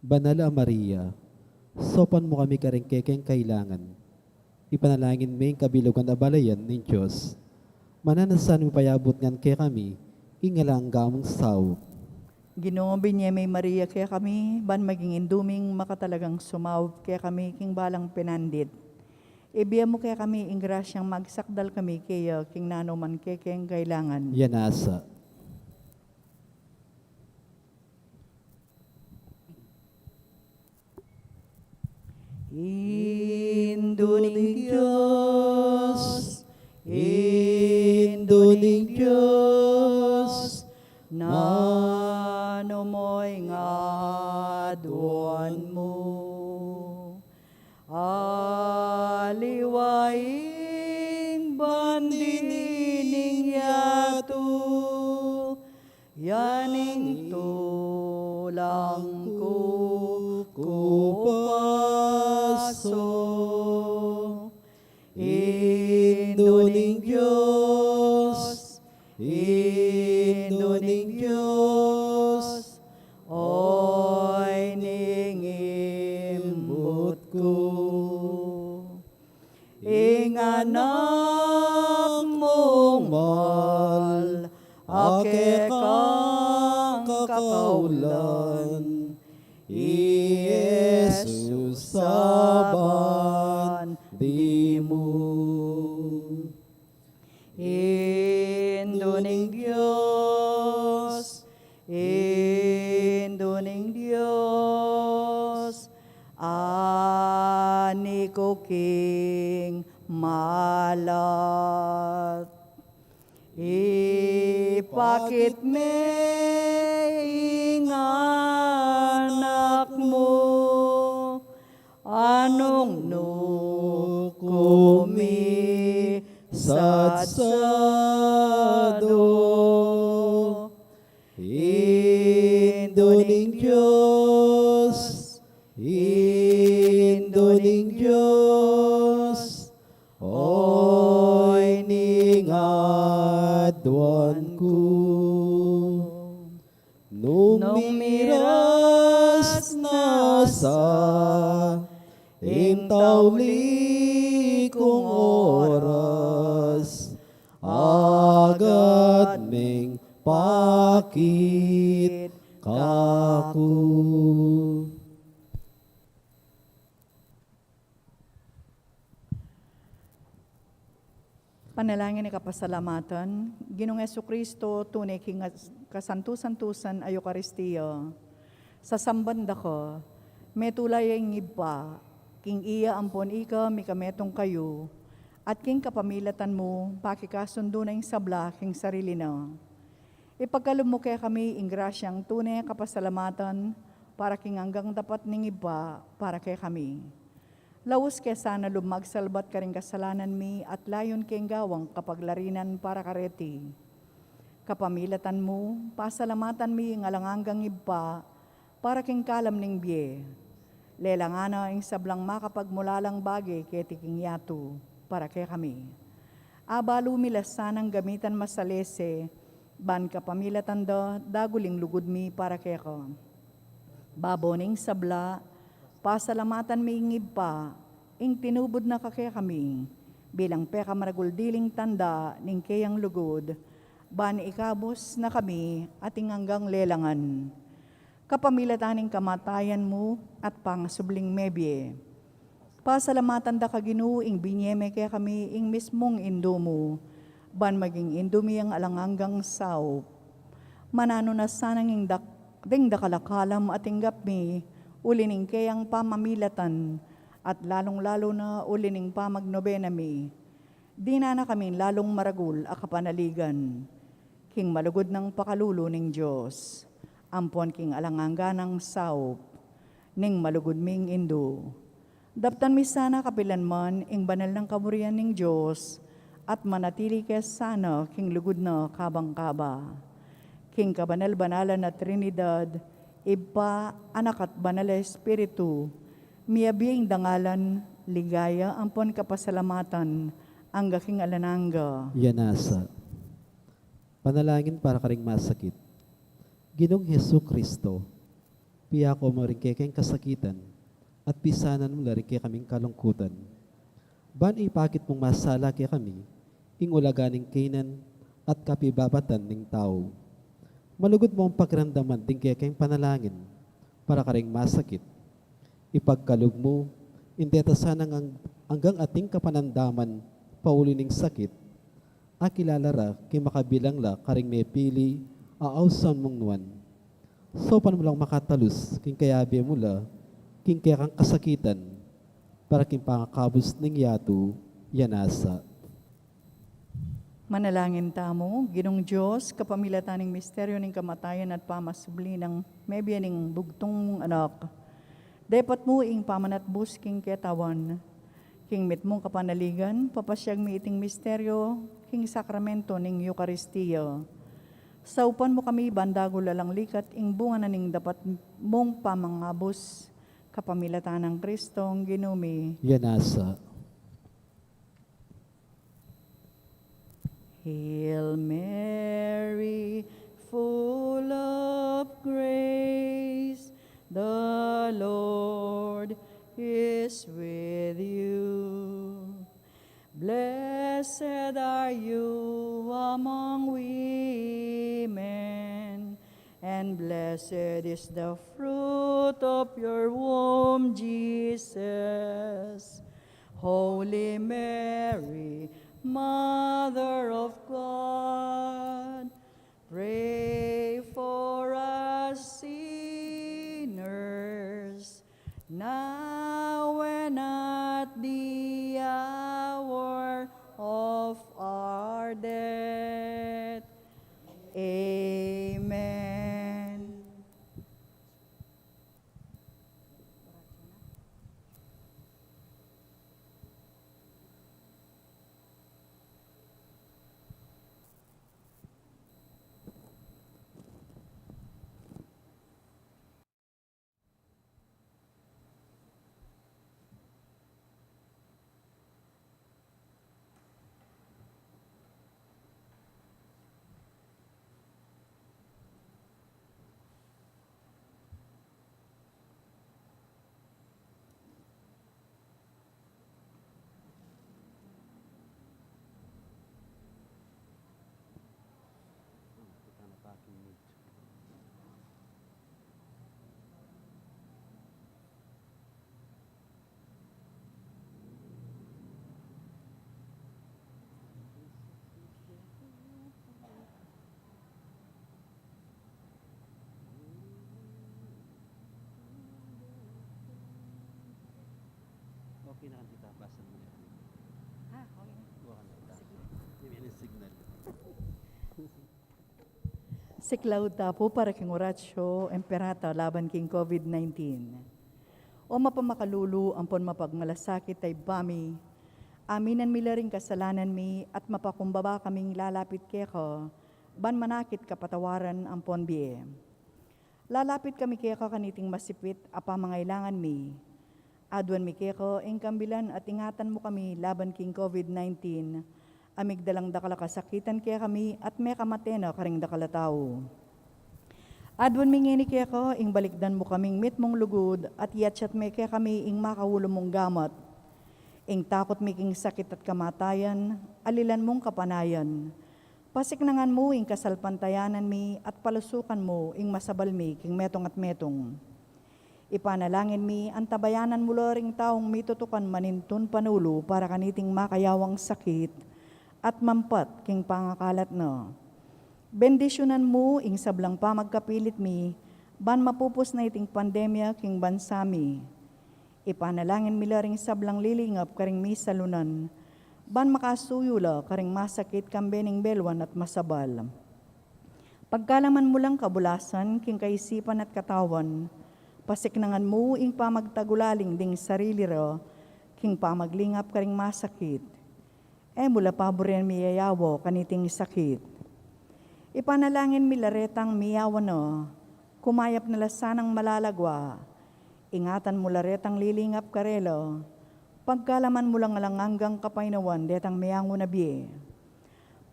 Banal a Maria, sopan mo kami karing kekeng kailangan. Ipanalangin mo yung kabilugan na balayan ng Diyos. Mananasan mo payabot ngan kay kami, ingalang gamong saw. Ginoo binye may Maria kaya kami, ban maging induming makatalagang sumaw kaya kami king balang pinandit. Ibiya mo kaya kami ing grasyang magsakdal kami kaya king nano man kekeng kailangan. Yanasa. Induning Diyos, Induning Diyos, nano mo'y nga doon mo. Aliwaing bandinining yato, yaning tulang ko kupaso. Induning Diyos, Induning Diyos, oy ningimbot ko. Ing anak mong mahal, ake ka kaulan, Jesus saban di mo. Induning Diyos, Induning Diyos, ani ko king malat. Ipakit me ing anak mo, anong no kumi sadsado. Induning Diyos, Induning Diyos, oy ningadwan ko. Nung miras na sa intawli kong oras, agad ming pakit kaku. Panalangin ni kapasalamatan, Ginoong Jesucristo, tunay king kasantusan-tusan a Eucharistia. Sa sambanda ko, metulay ang iba, king iya ampon ika, mikametong kayo, at king kapamilatan mo, pakikasundo na yung sabla, king sarili na. Ipagkalom mo kaya kami, ing grasyang tunay kapasalamatan, para king hanggang dapat ning iba, para kay kami. Laus kaya sana lumagsalbat ka rin kasalanan mi at layon keng gawang kapaglarinan para kareti. Kapamilatan mo, pasalamatan mi ng alanganggang iba para keng kalam ning biye. Lelangana ang sablang makapagmulalang bagay kaya tiking yato para kay kami. Abalo milas sanang gamitan masalese, ban kapamilatan da daguling lugod mi para kay ko. Baboning sabla, pasalamatan mi ingib pa, ing tinubod na kakaya kami, bilang peka maraguldiling tanda ning kayang lugod, ban ikabos na kami ating hanggang lelangan. Kapamilataning kamatayan mo at pangasubling mebye. Pasalamatan da kaginu ing binyeme kaya kami ing mismong indo mo, ban maging indo mi ang alanganggang sao. Manano na sanang ing ding dakalakalam at inggap mi, ulining kayang pamamilatan at lalong-lalo na ulining pamagnobena mi. Di na kami lalong maragul a kapanaligan. King malugod ng pakalulo ning Diyos. Ampon king alanganga ng saup. Ning malugod ming indo. Daptan mi sana kapilan man ing banal ng kamurian ning Diyos at manatili kaya sana king lugod na kabang-kaba. King kabanal-banalan na Trinidad, Iba, Anak at Banal na Espiritu, miyabing dangalan, ligaya, ampon kapasalamatan, ang gaking alananga. Yanasa. Panalangin para karing masakit. Ginong Hesu Kristo, piyako mo rin kayong kasakitan, at pisanan mo rin kay kaming kalungkutan. Ban ipakit mong masala kay kami, ing ulaganing kainan at kapibabatan ning tao. Malugod mo ang pagramdaman din kaya kayong panalangin para karing masakit. Ipagkalog mo, indeta sanang hanggang ating kapanandaman pauli ning sakit. Akilalara kay makabilang la karing may pili aawsan mong nuan. Sopan mo lang makatalus king kayabi mo la king kaya kang kasakitan para king pangakabos ning yato yanasa. Manalangin tamo, Ginong Diyos, kapamilataning misteryo ng kamatayan at pamasubli ng mebya ning bugtong anak. Dapat mo ing pamanatbus king ketawan, king mit mong kapanaligan, papasyag mi iting misteryo, king sakramento ning Eucharistia. Saupan mo kami bandago lalang likat, ing bunga na ning dapat mong pamangabos, kapamilatan ng Kristong ginumi. Yanasa. Hail Mary, full of grace, the Lord is with you. Blessed are you among women, and and blessed is the fruit of your womb, Jesus. Holy Mary, Mother of God, pray for us sinners, now and at the hour of our death. Amen. Okay na kita, basan mo yan. Okay na. Sige. Signal. Siklaw tapo para king oratio, emperata laban king COVID-19. O mapamakalulu, ampon mapagmalasakit ay bami, aminan mila ring kasalanan mi, at mapakumbaba kaming lalapit keko, ban manakit kapatawaran ampon biye. Lalapit kami keko kaniting masipit, apa mangailangan mi. Adwan mi keko, ingkambilan at ingatan mo kami laban king COVID-19, amigdalang dakala kasakitan kaya kami at may kamatena karing dakala tao. Adwan mingini kaya ko, ing balikdan mo kaming mit mong lugod at yatsyat me kaya kami ing makawulo mong gamat. Ing takot miking sakit at kamatayan, alilan mong kapanayan. Pasiknangan mo ing kasalpantayanan mi at palusukan mo ing masabal mi king metong at metong. Ipanalangin mi ang tabayanan mo ring taong mitutukan manintun panulo para kaniting makayawang sakit at mampat king pangakalat no. Bendisyonan mo ing sablang pa magkapilit mi, ban mapupos na iting pandemya king bansami. Ipanalangin mi ring sablang lilingap karing mi salunan, ban makasuyula karing masakit kambening belwan at masabal. Pagkalaman mo lang kabulasan king kaisipan at katawan, pasiknangan mo ing pamagtagulaling ding sarili ro, king pamaglingap karing masakit. Mula paborin miyayawo kaniting sakit. Ipanalangin milaretang miyawan no, kumayap nila sanang malalagwa, ingatan mo laretang lilingap karelo, pagkalaman mo lang hanggang kapainawan detang miyango na biye.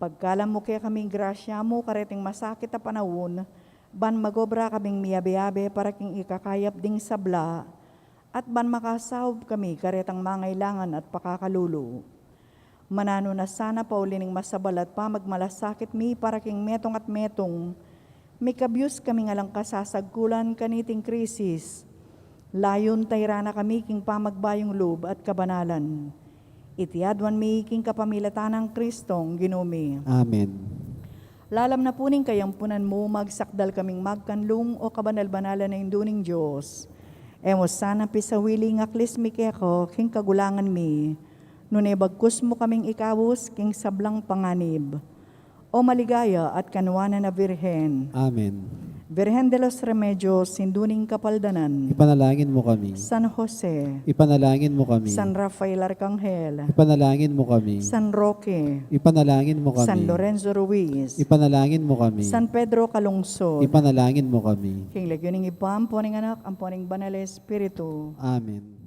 Pagkalam mo kaya kaming grasya mo kareting masakit na panahon, ban magobra kaming miyabe-yabe para king ikakayap ding sabla, at ban makasahog kami karetang mangailangan at pakakalulo. Manano na sana paulining masabal at pamagmalasakit mi para king metong at metong, may kabyus kami ngalang kasasagkulan kaniting krisis, layon tayrana kami king pamagbayong loob at kabanalan. Itiadwan mi king kapamilatan ng Kristong ginumi. Amen. Lalam na puning kayampunan mo, magsakdal kaming magkanlung o kabanal-banalan na induning Diyos. Emo sana pisawili nga klis mi keko king kagulangan mi, nunay bagkus mo kaming ikawos king sablang panganib. O maligaya at kanwanan na Birhen. Amen. Virgen de los Remedios, sinduning kapaldanan. Ipanalangin mo kami. San Jose, Ipanalangin mo kami. San Rafael Arcangel, Ipanalangin mo kami. San Roque, Ipanalangin mo kami. San Lorenzo Ruiz, Ipanalangin mo kami. San Pedro Calungsod, Ipanalangin mo kami. King Legioning Ipam, poning anak, ang poning banal na Espiritu. Amen.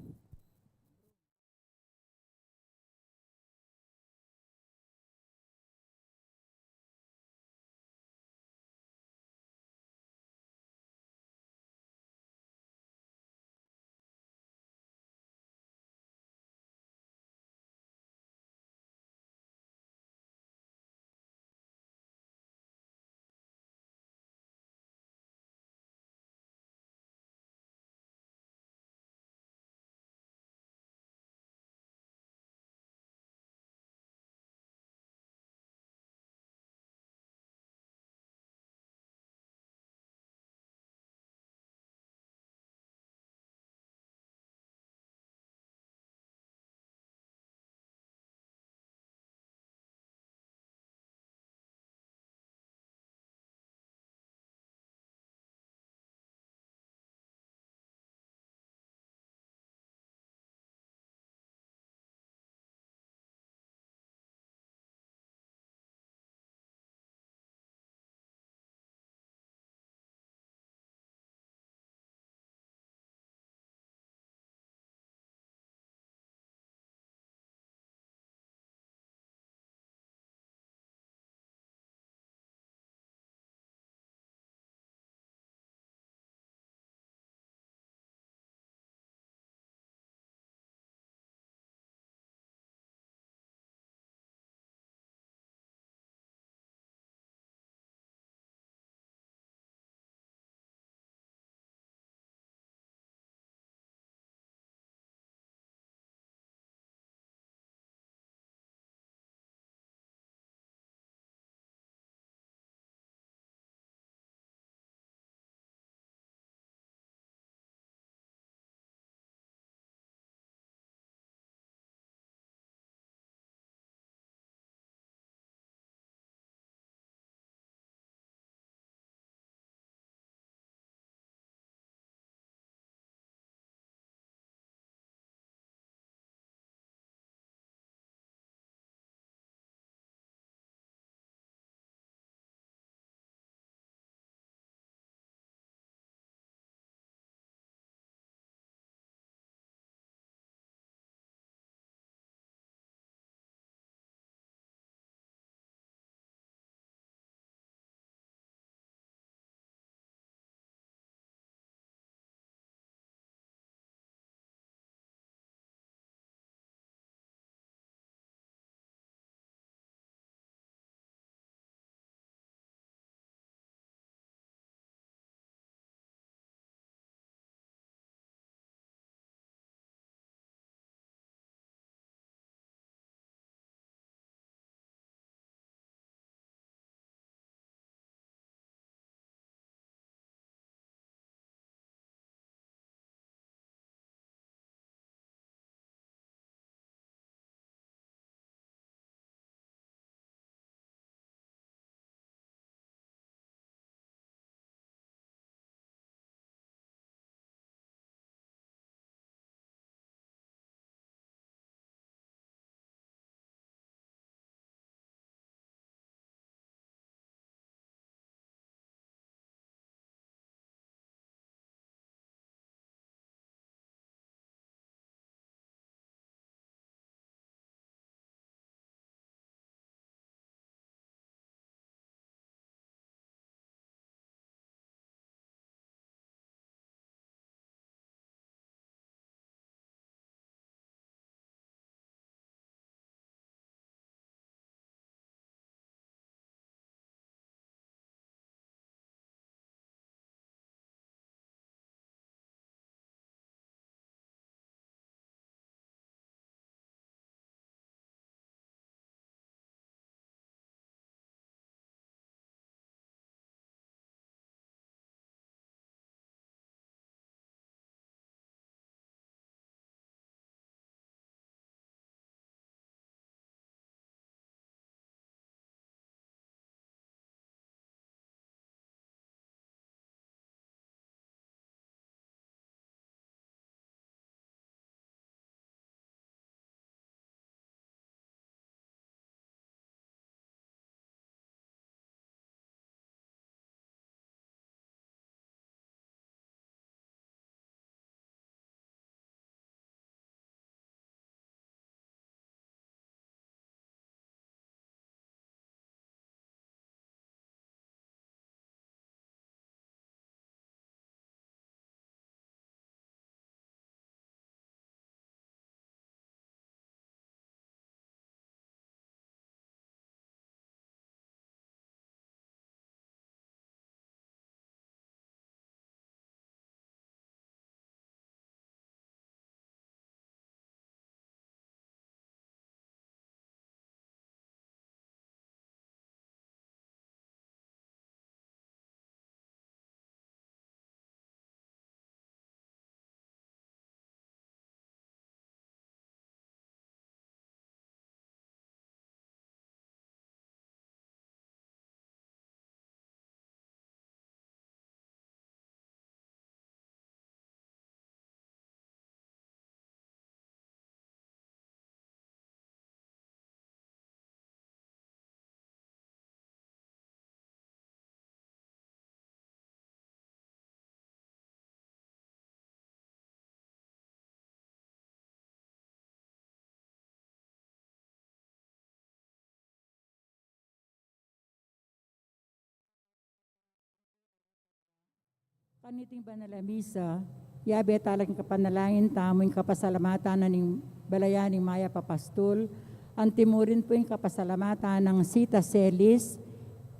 Kaniting Banalamisa, yabe talagang kapanalangin tamo yung kapasalamatan na ning balayan ni Maya Papastul, ang timurin po yung kapasalamatan ng Sita Celis,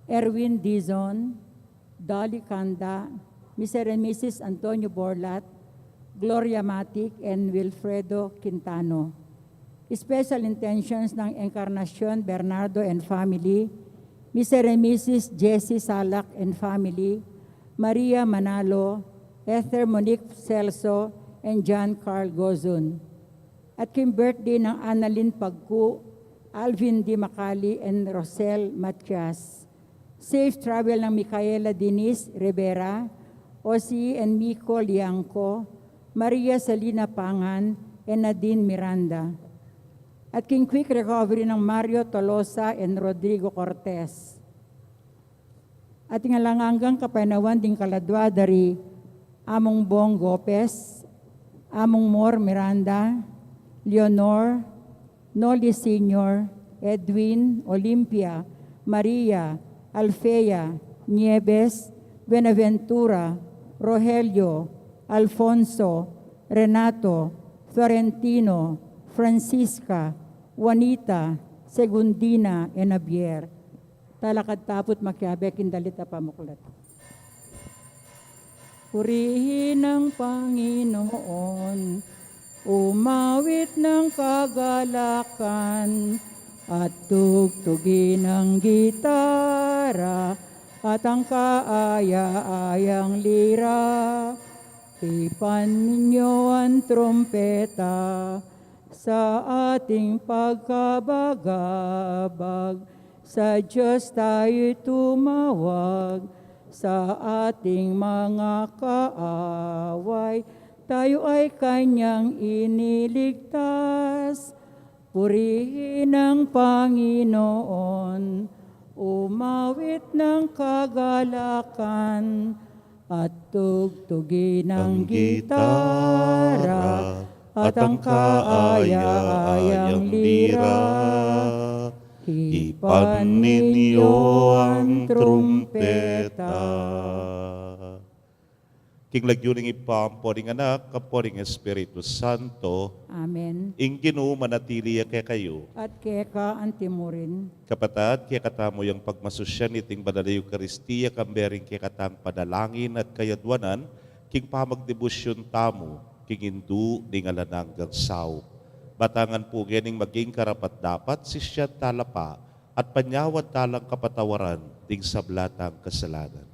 Erwin Dizon, Dolly Kanda, Mr. and Mrs. Antonio Borlat, Gloria Matic, and Wilfredo Quintano. Special intentions ng Encarnacion Bernardo and family, Mr. and Mrs. Jessie Salak and family, Maria Manalo, Esther Monique Celso, and John Carl Gozun. At king birthday ng Annalyn Pagku, Alvin Di Macali, and Rosel Matias. Safe travel ng Micaela Denise Rivera, Osi and Miko Liangco, Maria Salina Pangan, and Nadine Miranda. At king quick recovery ng Mario Tolosa and Rodrigo Cortez. At ingalanganggang kapanawan ding kaladwa dari Among Bong Gopez, Among Mor Miranda, Leonor, Noli Sr., Edwin, Olympia, Maria, Alfea, Nieves, Benaventura, Rogelio, Alfonso, Renato, Florentino, Francisca, Juanita, Segundina, and Javier. Talakad tapot makiabek indalita pamuklat. Purihin ng Panginoon, umawit ng kagalakan, at tugtugin ng gitara, at ang kaaya-ayang lira. Ipan ninyo ang trumpeta sa ating pagkabagabag. Sa Diyos tayo tumawag, sa ating mga kaaway, tayo ay Kanyang iniligtas. Purihin ang Panginoon, umawit ng kagalakan, at tugtugin ng gitara, at ang kaaya-ayang lira. Hipan ninyo ang trumpeta. King lagyuning ipam, poring anak, kaporing Espiritu Santo, Amen. ing Ginoo manatili kay kayo. At keka ang timurin, Kapatad, kaya katamo yung pagmasusyan iting banal na Eukaristiya, kambering kaya katang padalangin at kayadwanan, king pamagdebusyon tamo, king indu ning alananggang sao. Batangan po ganing maging karapat dapat si siya talapa at panyawad talang kapatawaran ding sablatang kasalanan.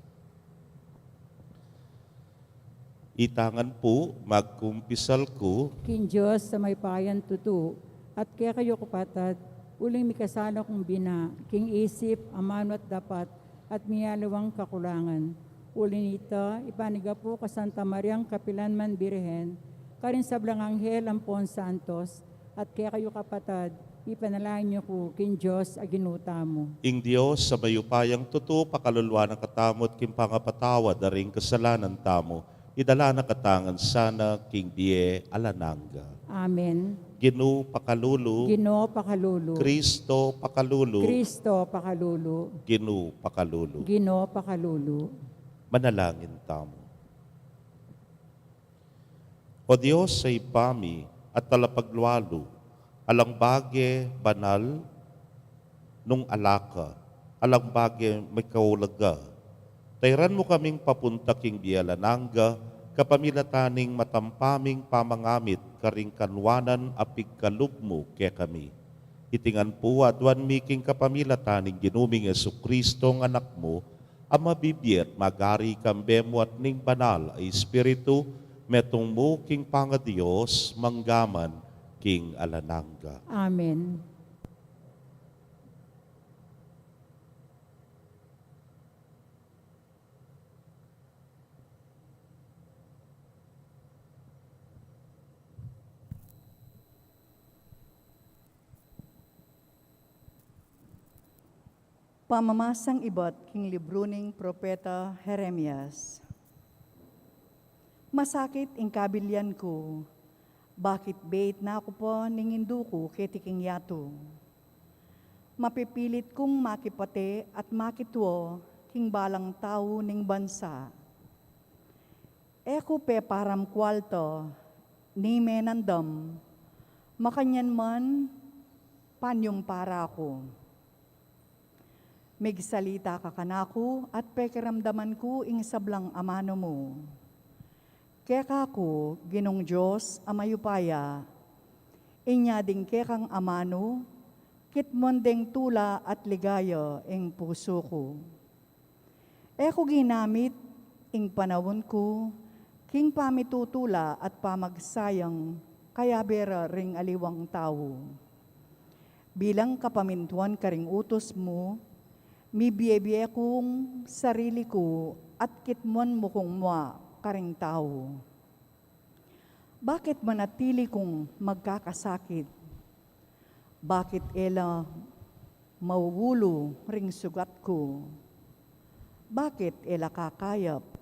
Itangan po, magkumpisal ko, king Diyos sa may payan tutu, at kaya kayo kapatad, uling mikasala kong bina, king isip, amano at dapat, at miyalawang kakulangan. Uling ito, ipaniga po ka Santa Mariang Kapilanman Birhen, karin sablang anghel Ampon Santos, at kaya kayo kapatad, ipanalangin niyo ko, king Diyos, aginuta mo. ing Diyos sa mayupayang tuto, pakalulwa ng katamot, king pangapatawad, daring kasalanan tamo, idala na katangan sana, king die alananga. Amen. Ginoo pakalulu, Ginoo pakalulu. Kristo pakalulu, Kristo pakalulu. Ginoo pakalulu. Ginoo pakalulu. Manalangin tamo. O Diyos sa ipami at talapaglualo, alang bage banal nung alaka, alang bage may kaulaga. Tayran mo kaming papunta king Bialananga, kapamilataning matampaming pamangamit, karing kanwanan apig kalugmo ke kami. Itingan po adwan miking kapamilataning ginuming Jesucristo ng anak mo, ang mabibiyat magari kambemo at ning banal ay Espiritu, metong mo king pangadiyos, manggaman king alananga. Amen. Pamamasang ibat king libro ning Propeta Jeremias. Masakit ing kabilyan ko, bakit bait na ako po ningindu ko ketiking yato. Mapipilit kong makipate at makitwo king balang tao ning bansa. Eko pe param kwalto, ni menandam, makanyan man, panyong para ako. Migsalita ka kanako at pekiramdaman ko ing sablang amano mo. Kaya kako, ginong Diyos, amayupaya, inya ding kekang amano, kitmondeng tula at ligaya ing puso ko. Eko ginamit ing panawon ko, king pamitutula at pamagsayang, kaya bera ring aliwang tao. Bilang kapamintuan karing utos mo, mibiyebiye kong sarili ko at kitmon mo kong mua karing tao. Bakit manatili kong magkakasakit? Bakit ela mauulo ring sugat ko? Bakit ela kakayap?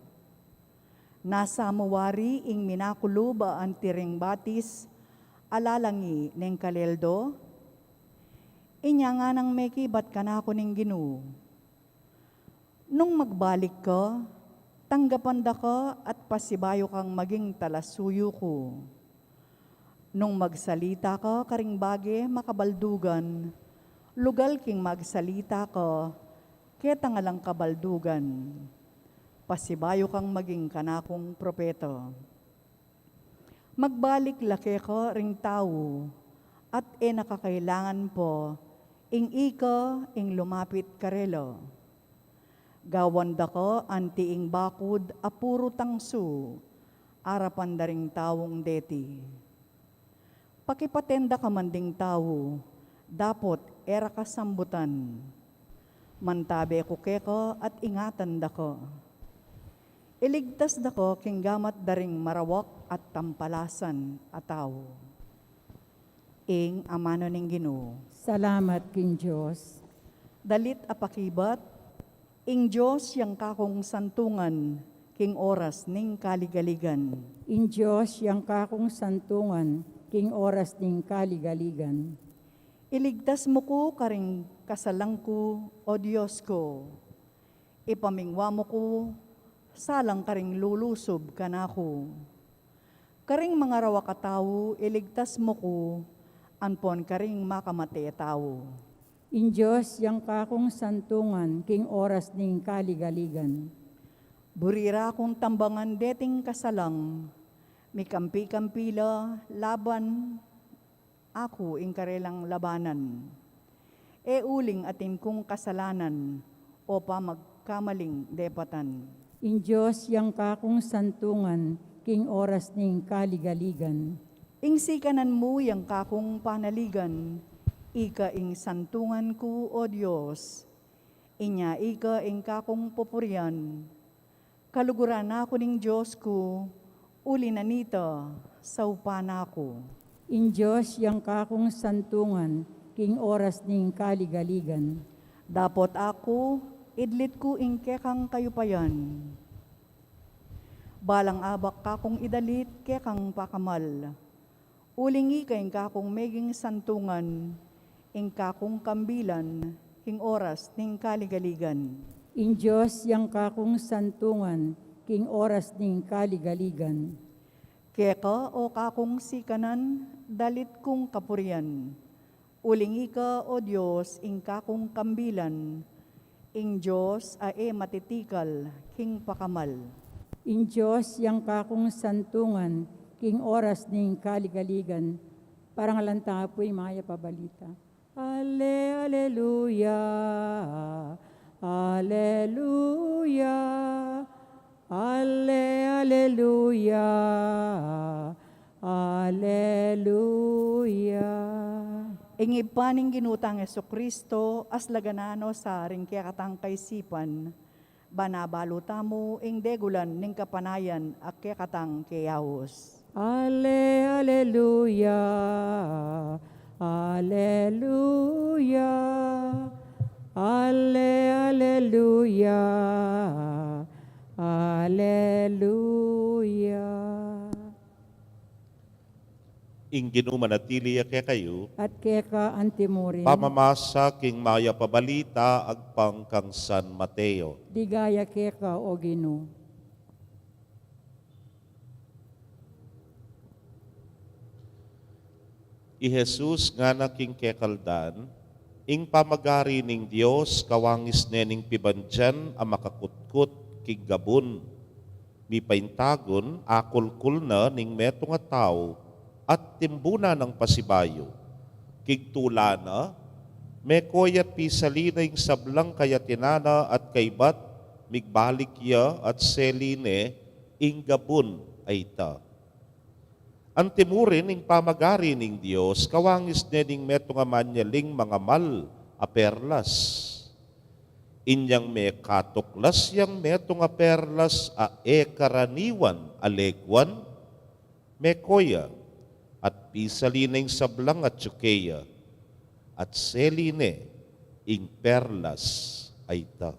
Nasa mawari ing minakulo ang tiring batis, alalangi ng kaleldo, inya nga nang mekibat ka na ako ng Ginoo. Nung magbalik ka, tanggapan da ka at pasibayo kang maging talasuyo ko. Nung magsalita ka, karing bage makabaldugan, lugal king magsalita ka, keta nga lang kabaldugan. Pasibayo kang maging kanakong propeta. Magbalik laki ko ring tao, at nakakailangan po, ing ika, ing lumapit karelo. Gawanda ko, antiing bakod, apuro tangsu, arapan daring tawong deti. Pakipatenda ka manding tao, dapot era kasambutan. Mantabe ko keko at ingatan da ko. Iligtas da ko king gamat daring marawak at tampalasan ataw. Ing amano ning Ginoo. Salamat king Diyos. Dalit apakibat, ing Diyos yang kakong santungan, king oras ning kaligaligan. In Diyos yang kakong santungan, king oras ning kaligaligan. Iligtas mo ko karing kasalang ko, o Diyos ko. Ipamingwa mo ko, salang karing lulusob kanako. Karing mga rawa katao, iligtas mo ko, anpon karing makamate tao. In Diyos yang kakong santungan, king oras ning kaligaligan. Burira kong tambangan deting kasalang, mikampi-kampila, laban, ako ing karelang labanan. E uling atin kong kasalanan, o pa magkamaling depatan. In Diyos yang kakong santungan, king oras ning kaligaligan. Ing sikanan mo yang kakong panaligan, ika ing santungan ko, o Diyos. Inya ika ing kakong pupurian. Kaluguran ako ning Diyos ko, uli na nita, saupan ako. In Diyos yang kakong santungan, king oras ning kaligaligan. Dapot ako, idlit ko ing kekang kayupayan. Balang abak kakong idalit kekang pakamal. Ulingi kayong kakong meging santungan, ing kakong kambilan, king oras ning kaligaligan. In Diyos yang kakong santungan, king oras ning kaligaligan. Keka o kakong sikanan, dalit kong kapurian. Ulingi ka, o Diyos, ing kakong kambilan, ing Diyos ae matitikal, king pakamal. In Diyos yang kakong santungan, king oras ning kaligaligan. Parang alanta po'y maya pabalita. Alleluia, Alleluia, Alleluia, Alleluia. Ing ipaning ginutang Jesucristo, as laganano sa ringkakatang kaisipan, banabaluta mo ing degulan ning kapanayan ak kekatang keyawos. Alleluia, Alleluia, Alleluia, Alleluia. Ing ginumanatili kaya kayo, At keka antimurin, pamamasa king maya pabalita agpang kang San Mateo. digaya keka o Ginoo. I Jesus nga naking kekaldan, ing pamagari ning Dios kawangis nening pibandyan a makakutkut kig gabon. Mi paintagon akulkul na ning meto nga tao at timbuna ng pasibayo. Kig tula na, me koyat pisalina ing sablang kayatinana at kaybat migbalik ya at seline ing gabon ay ta. Ang timurin ing pamagari ning Dios kawangis nening meto nga manyaling mga mal a perlas. Inyang me katuklas yang meto nga perlas a karaniwan a legwan me koya at pisaline ing sablang at tsukeya at seline ing perlas ay ta.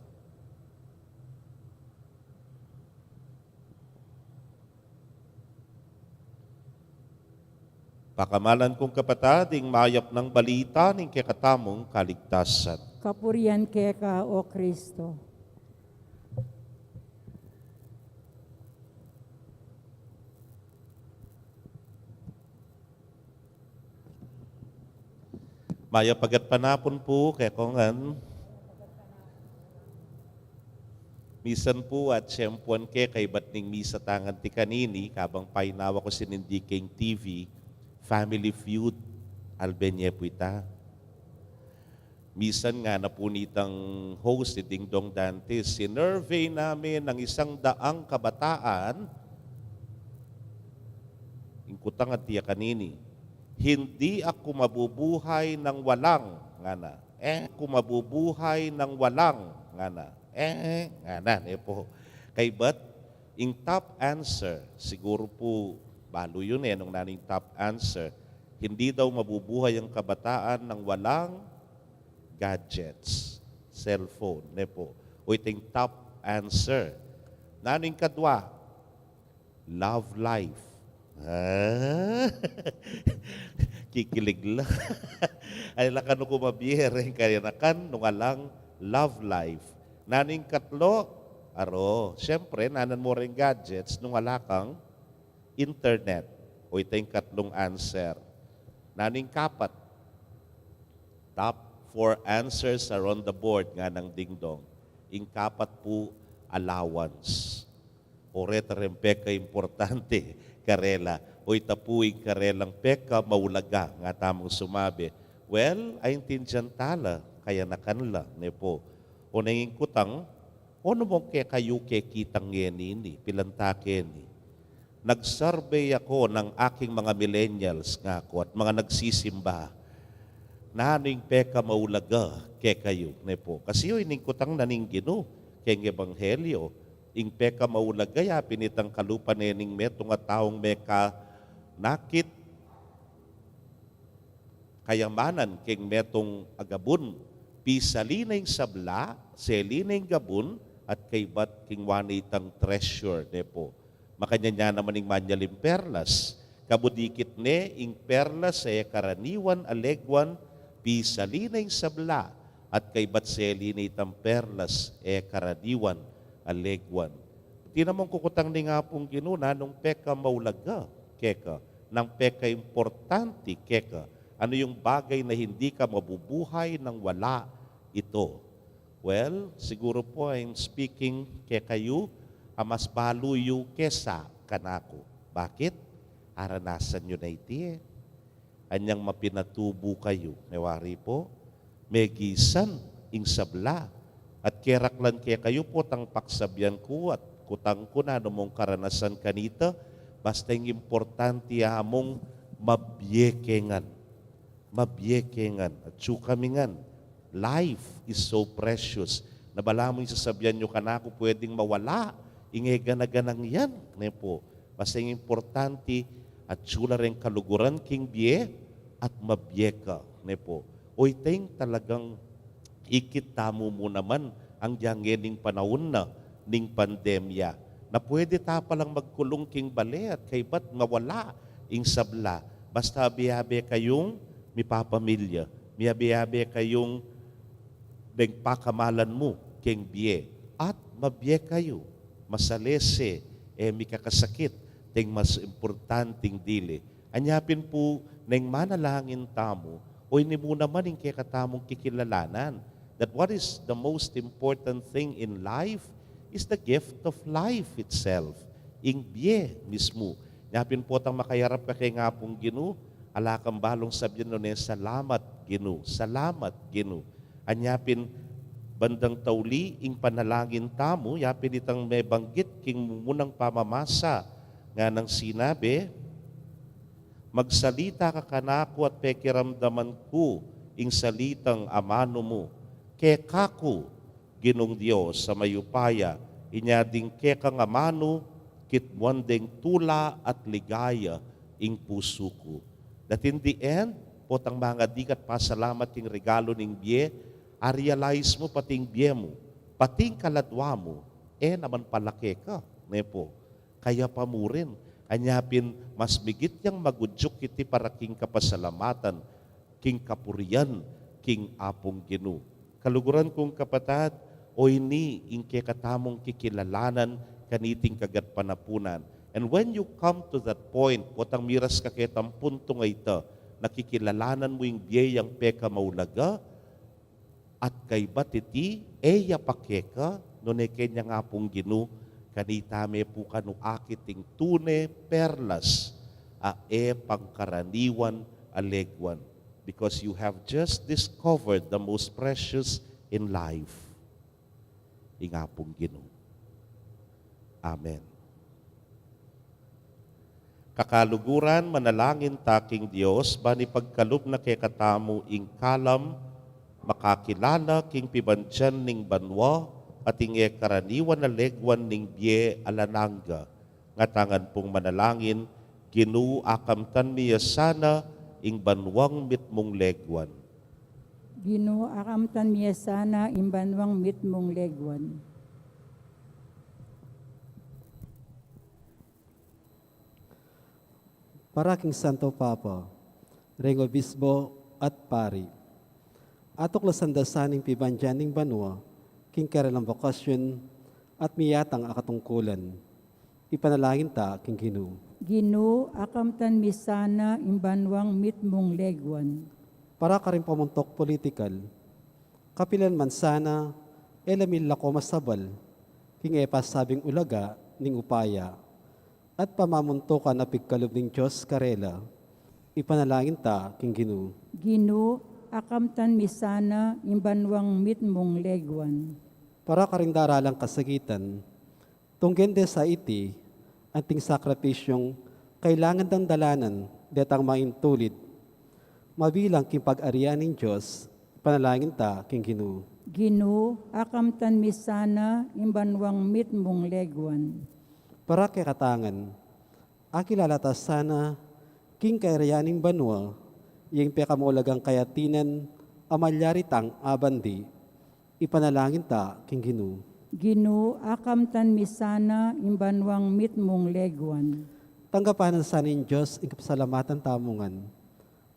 Pakamalan kong kapatid, ing mayap ng balita ng kakatamong kaligtasan. Kapurian ka, O Kristo. Mayap pagat panapon po, kaya kongan. Misan po at siyempuan kay ba't ning misa tangan ti kanini, kabang painawa ko sinindi king TV, Family Feud, albenye po ita. Misan nga na po nitang host, si Ding Dong Dantes, sinurvey namin ng 100 kabataan, ingkutang at tiya kanini, hindi ako mabubuhay ng walang, nga na, ako mabubuhay ng walang, nga na, nga na, po. Kay ba't, in top answer, siguro po, balo yun nung naning top answer, hindi daw mabubuhay ang kabataan ng walang gadgets, cellphone, po. O iting top answer. Naning kadwa, love life. Kikilig lang. Ay lakan ko mabiyere, kaya nakan nung alang love life. Naning katlo, siyempre, nanan mo rin gadgets nung wala kang internet. O ito yung katlong answer. Naning kapat. Top 4 answers are on the board nga ng dingdong. Ing kapat po, allowance. O reta rin peka importante, karela. O ita po yung karelang peka, maulaga, nga tamang sumabi. Well, ay tindiyan tala, kaya nakanla, po. O nanging kutang, ano mong kayo kitang yenini, pilantaken. Nag-survey ako ng aking mga millennials nga ako at mga nagsisimba. Naning peka maulaga ke kayo, po. Kasi yun, ining naning gino, keng ebanghelyo, ing peka maulaga, ya pinitang kalupa nening meto nga taong meka nakit kayamanan keng metong agabun, pisalinay sabla, selinay gabun, at kaybat king wanitang treasure, po. Makanya niya naman ing manyalim perlas, kabudikit ne ing perlas ay karaniwan alegwan, pisalinay sabla, at kaybat selinay tam perlas ay karaniwan alegwan. Tinamang kukutang ni nga pong ginuna nung peka maulaga, keka, ng peka importante, keka, ano yung bagay na hindi ka mabubuhay nang wala ito? Well, siguro po I'm speaking kay kayo, mas baluyo kesa kanako. Bakit? Aranasan nyo na iti Anyang mapinatubo kayo. Newari po, megisan ing sabla. At keraklan kaya kayo po tang paksabyan ko at kutang ko na mong karanasan kanita, basta yung importante among mabyekengan. Mabyekengan. At sukamingan. Life is so precious. Nabala mo yung sasabyan nyo kanako, pwedeng mawala. Ingeganaganang yan. Po. Basta yung importante at sula rin kaluguran king biye at mabyeka. Po. O iteng talagang ikitamo mo naman ang diyangening panahon na ning pandemya na pwede ta palang magkulong king bale at kay ba't mawala ing sabla. Basta biyabe kayong mipapamilya. Biyabe kayong nagpakamalan mo king biye. At mabye kayo. Masalese, mikakasakit, ting mas importanting dili. Anyapin po, neng manalangin tamo, o ini mo naman yung kekatamong kikilalanan, that what is the most important thing in life is the gift of life itself. Ing biye mismo. Yapin po tang makayarap ka kay nga pong Ginu, alakang balong sabihin nun salamat Ginu, salamat Ginu. Anyapin bandang tauli, ing panalangin tamo, yapin itang may banggit king munang pamamasa nga nang sinabi, magsalita ka kanako at pekiramdaman ko ing salitang amano mo. Kekaku, Ginong Diyos sa mayupaya, inyading kekang amano, kitwandeng tula at ligaya ing puso ko. That in the end, potang mga dikat pasalamat ing regalo ning biye, realize mo pating biye mo, pating kaladwa mo, naman palaki ka, nepo. Kaya pa mo rin, anyapin mas migit yang magudyok iti para king kapasalamatan, king kapurian, king apong Ginu. Kaluguran kong kapatad, o ini ingke katamong kikilalanan kaniting kagat panapunan. And when you come to that point, potang miras ka ketang punto nga ito, nakikilalanan mo yung biyayang peka maulaga, at kay batiti, eya pakeka, nune kanya nga pong Ginu, kanitame po kanu akiting tune perlas, pangkaraniwan alegwan. Because you have just discovered the most precious in life. Ingapong Ginu. Amen. Kakaluguran, manalangin taking Diyos, bani pagkalub na kay katamu ing kalam, makakilala king pibansyan ning banwa, at ing karaniwan na legwan ning biye alananga. Nga tangan pong manalangin, Ginu akamtan miya sana ing banwang mitmong legwan. Ginoo akamtan miya sana imbanwang mitmong legwan. Paraking Santo Papa, Reng Obispo at Pari, atok lasandasaning pibanjaning banwa, king karalang bakasyon at miyatang akatungkulan. Ipanalangin ta king Ginoo. Ginoo akamtan mi sana imbanwang mitmong legwan. Para ka rin pamuntok politikal, kapilan man sana, elamin lako masabal, king sabing ulaga ning upaya, at pamamuntokan na pigkalob ning Diyos karela, ipanalangin ta king Ginoo. Ginoo akamtan mi sana imbanwang mitmong legwan. Para ka rin daralang kasagitan, tunggende sa iti, anting sakripisyong kailangan ng dalanan, detang maintulid, mabilang king pag-arian ng Diyos, panalangin ta king Ginoo. Ginoo akamtan mi sana imbanwang mitmong legwan. Para kay katangan, akilalata sana king kairianing banwa, yung pekamulagang kayatinan, amalyaritang abandi, ipanalangin ta king Ginoo. Ginoo akamtan mi sana imbanwang mitmong legwan. Tanggapanan sana ng Diyos ang kapasalamatan tamungan,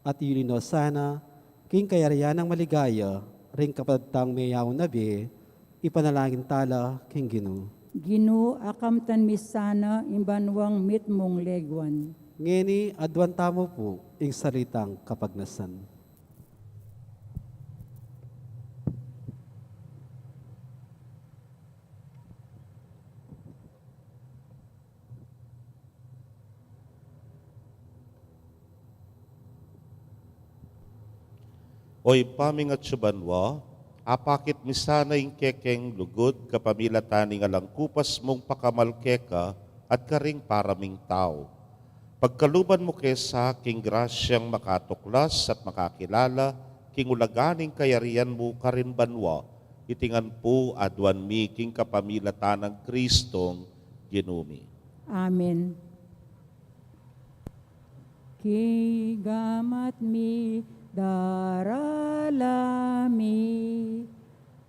at yulino sana king kayarianang maligaya, ring kapadtang mayaw na bi, ipanalangin tala king Ginoo. Ginoo akamtan mi sana imbanwang mitmong legwan. Ngeni adwan tamo po ing salitang kapagnasan. Oy paming at subanwa, apakit misana ing kekeng lugod kapamilatan ing alang kupas mong pakamalkeka at karing paraming tao. Pagkaluban mo kesa king grasyang makatuklas at makakilala, king ulaganing kayarian mo karin banwa, itingan po adwan mi king kapamilatan ng Kristong Ginumi. Amen. Kigamat mi daralami,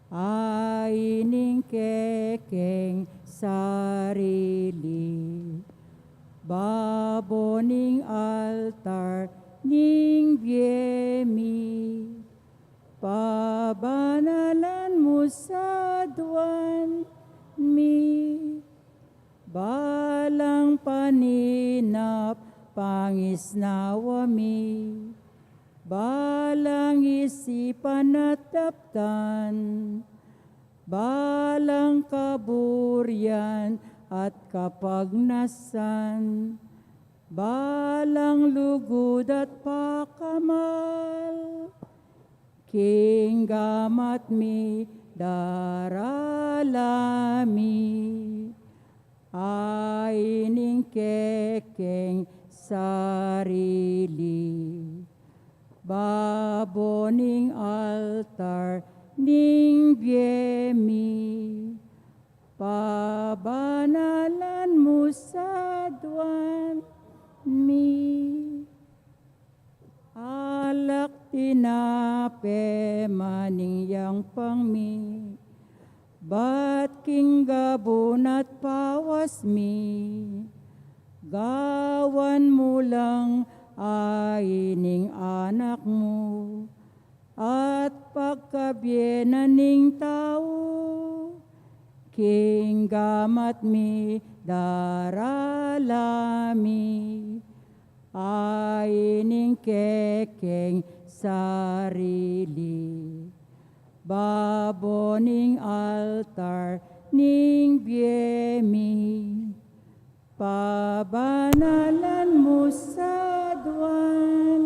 aining kekeng sarili, baboning altar ning biemi, pabanalan mo sa duwan mi, balang paninap pang nangis nawami, balang isipan at daptan, balang kaburian at kapagnasan, balang lugod at pakamal, king gamat mi daralami, aining kekeng sarili, baboning altar ning biemi, pabanalan mo sa duwan mi, alak tinape maning yang pangmi, bat king gabon at pawas mi, gawan mo lang aining anak mo, at pagkabyenan ning tao, king gamat mi daralami, aining kekeng sarili, baboning altar ning biemi, pabanalan mo sa duwan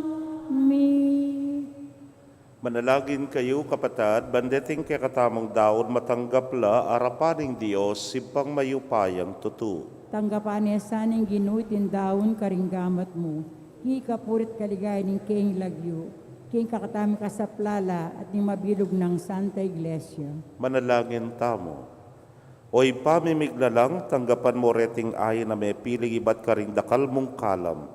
mi. Manalagin kayo, kapatad, bandeting kay katamong daon matanggapla arapaning Dios sipang mayupayang tutu. Tanggapan niya saning ginuitin daon karinggamat mo, hikapurit kaligay ning king lagyo, king kakatami ka sa plala at ning mabilog ng Santa Iglesia. Manalangin tamo. Oy pamimigla lang, tanggapan mo reting ay na may piling ibat karing dakal mong kalam.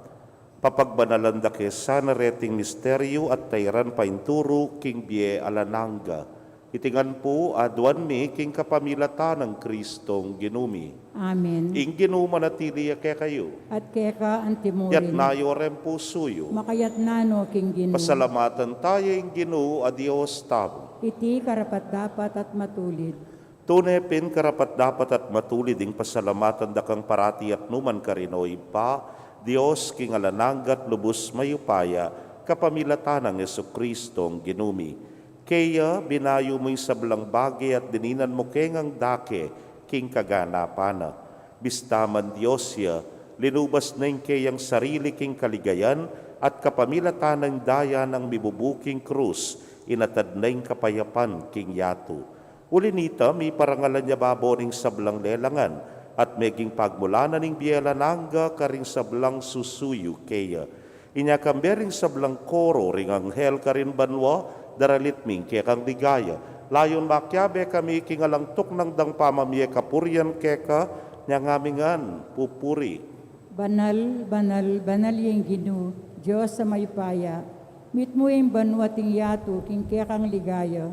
Papagbanalan dake sana reting misteryo at tayran painturo king bie alananga. Itingan po adwan mi king kapamilata ng Kristong ginumi. Amen. Ing ginuma na tiliya kaya kayo. At keka Yat antimorin, nayo rin po suyo. makayat nano king ginu, Pasalamatan tayo ing ginu a Dios tamo. iti karapat dapat at matulid. Tunay pin karapat dapat at matulid ing pasalamatan dakang parati at numan karinoy pa, Dios king alananggat lubos mayupaya, kapamilatan ng Jesukristong ginumi. Kaya binayo mo'y sablang bagay at dininan mo kengang dake, king kaganapana. Bistaman Diyos ya, linubas na yung kayang sarili king kaligayan at kapamilatan ng daya ng mibubuking krus, inatad na yung kapayapan king yato. Ulinita, may parangalan niya baboring sablang lelangan, at meging pagmulanan ning biela nangga karing sablang susuyo kaya. Inyakambering sablang koro ring anghel karin banwa, daralit ming kekang ligaya. Layon makyabe kami kingalangtok ng dang pamamye kapuryan keka, nyangamingan pupuri. Banal, banal, banal yung ginu, Diyos sa mayupaya, mit mo yung banwating yato, king kekang ligaya,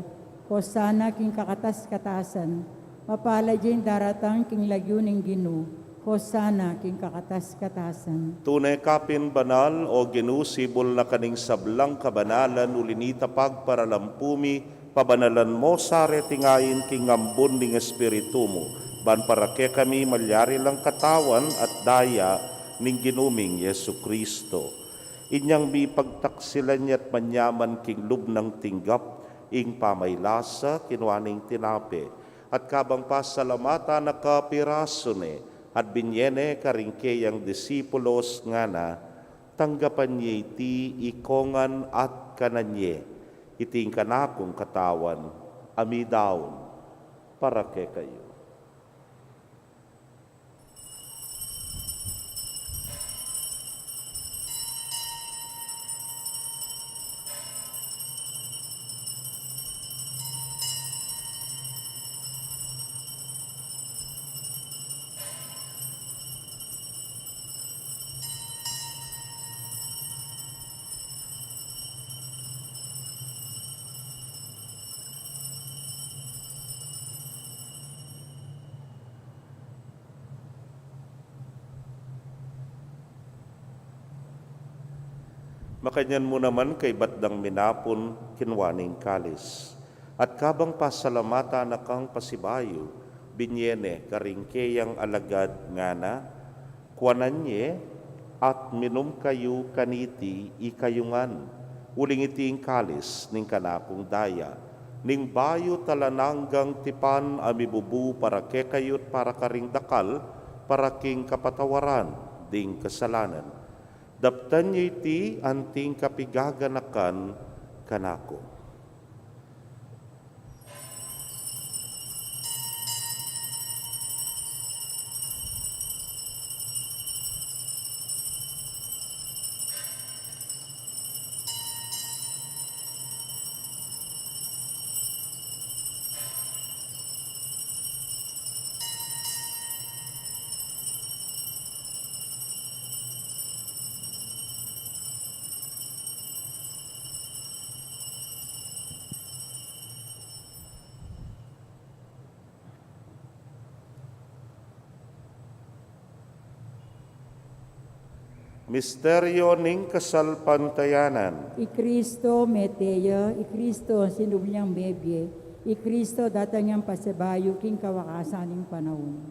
Hosana king kakatas-katasan, mapala dyan daratang king lagyo ng ginu, Hosana king kakatas-katasan. Tunay kapin banal o ginusibol na kaning sablang kabanalan ulinita pagparalampumi, pabanalan mo sa retingayin king ngambon ning espiritu mo, ban para ke kami malyari lang katawan at daya ning ginuming Yesu Kristo. Inyang mi pagtaksilan niya't manyaman king lubnang tinggap, ing pamaylasa kinwaning tinape, at kabang pasalamata na kapirasone, at binyene karingkeyang disipulos nga na, tanggapan niya iti ikongan at kananye, iting kanakong katawan, amidaon, para ke kayo. Makanyan mo naman kay batdang minapon kinwaning kalis. At kabang pasalamata na kang pasibayo, binyene karingkeyang alagad nga na, kuananye, at minum kayo kaniti ikayungan. Uling iting kalis ning kanakong daya. Ning bayo talananggang tipan amibubu para kekayot para karing dakal, para king kapatawaran ding kasalanan. Daptan niyo iti anting kapigaganakan kanako. Misteryo ning kasalpantayanan. I Kristo meteya, I Kristo sinubliang bebye, I Kristo datang pasabayo king kawakasaning panahon.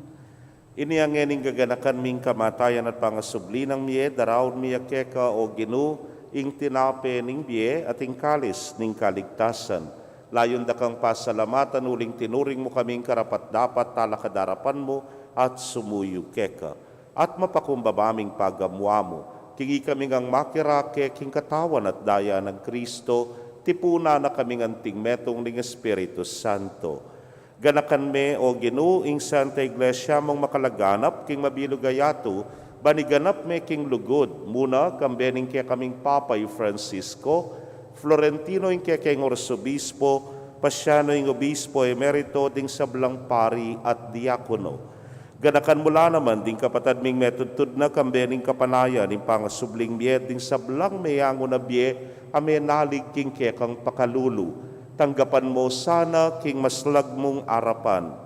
Ini ang ening gaganakan ming kamatayan at pangasubli ng miye, darawon miya keka o ginu, ing tinape ning biye at ing kalis ning kaligtasan. Layon da kang pasalamatan uling tinuring mo kaming karapat dapat talakadarapan mo at sumuyo keka. At mapakumbabaming pagamwa mo, kingi kaming ang makirake king katawan at daya ng Kristo, tipuna na kaming anting metong ning Espiritu Santo. Ganakan me o Ginoo ing Santa Iglesia mong makalaganap king mabilugayato, baniganap me king lugod, muna kambening kaya kaming Papay Francisco, Florentino ing kaya king Orsobispo, Pasiano ing Obispo Emerito ding sablang pari at diakono. Ganakan mula naman ding kapatad ming metudtud na kambening kapanaya ning pangasubling biye ding sablang mayango na biye ame nalig king kekang pakalulu. Tanggapan mo sana king maslag mong arapan.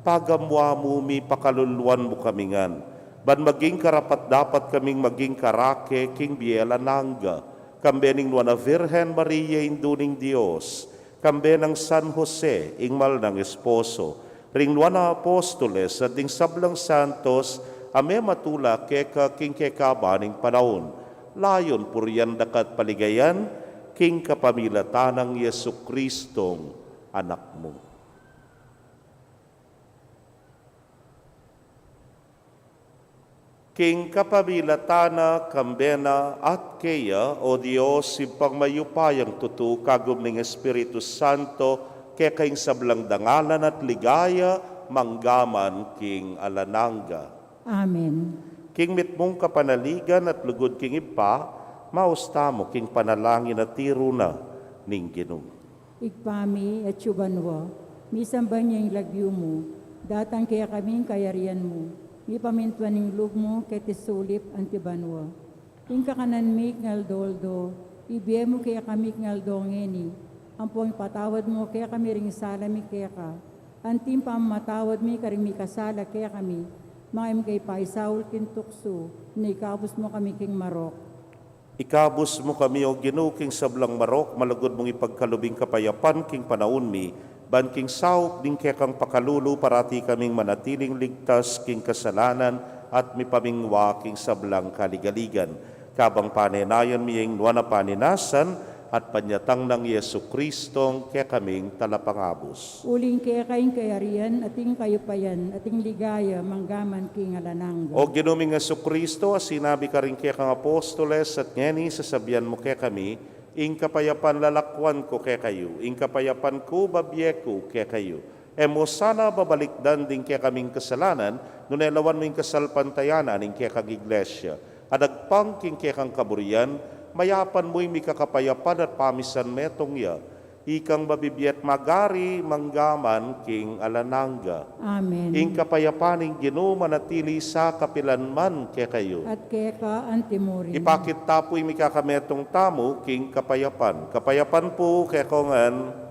Pagamwa mo mi pakaluluan mo kamingan. Ban maging karapat dapat kaming maging karake king biela nangga. Kambening nuana Virgen Maria induning Dios. Kambenang San Jose ingmal ng esposo. Ring luana apostoles at ding sablang santos, ame matula keka king kekabaning panahon. Layon puryan dakat paligayan, king kapamilatanang Yesu Kristong anak mo. King kapamilatana, kambena at keya, o Diyos, simpang mayupayang tutu, kagum ng Espiritu Santo, kaya kayong sablang dangalan at ligaya, manggaman king alanangga. Amen. King mitmong kapanaligan at lugod king ipa, mausta mo king panalangin at tiro na ning Ginoo. Igpami at subanwa, misamba niya yung lagyo mo, datang kaya kaming kayarian mo, mi pamintuan ng lug mo kay tisulip antibanwa. Ing kakanan mi ngaldoldo, ibiye mo kaya kami ngaldongeni, ampong patawad mo kaya kami ring salami kaya ka. Antim pamatawad mi karing mi kasala kaya kami. Maim kay paisaul kintukso, na ikabos mo kami king marok. Ikabos mo kami o Ginoo king sablang marok, malagod mong ipagkalubing kapayapan king panahon mi, ban king saup ding kekang pakalulu, parati kaming manatiling ligtas king kasalanan at mi pamingwa king sablang kaligaligan. Kabang panenayan mi ing nuana paninasan, at panyatang ng Yesu Kristong kaya kaming talapangabos. Uling kaya kayong kayarian, ating kayupayan, ating ligaya, manggaman king alanangga. O ginuming Yesu Kristo, sinabi ka rin kaya kang apostoles at ngeni sasabihan mo kaya kami, ing kapayapan lalakwan ko kaya kayo, ing kapayapan ko babye ko kaya kayo. Emo sana babalikdan din kaya kaming kasalanan, nunelawan mo ing kasalpantayanan ing kaya kang iglesia. Adagpang king kaya kang kaburian, mayapan mo'y mikakapayapan at pamisan metong ya, ikang babibiyat magari manggaman king alanangga. Amen. Ing kapayapaning Ginoo manatili sa kapilanman kaya kayo. At kaya ka antimurin. Ipakit tapo'y mikakametong tamo king kapayapan. Kapayapan po kaya kongan.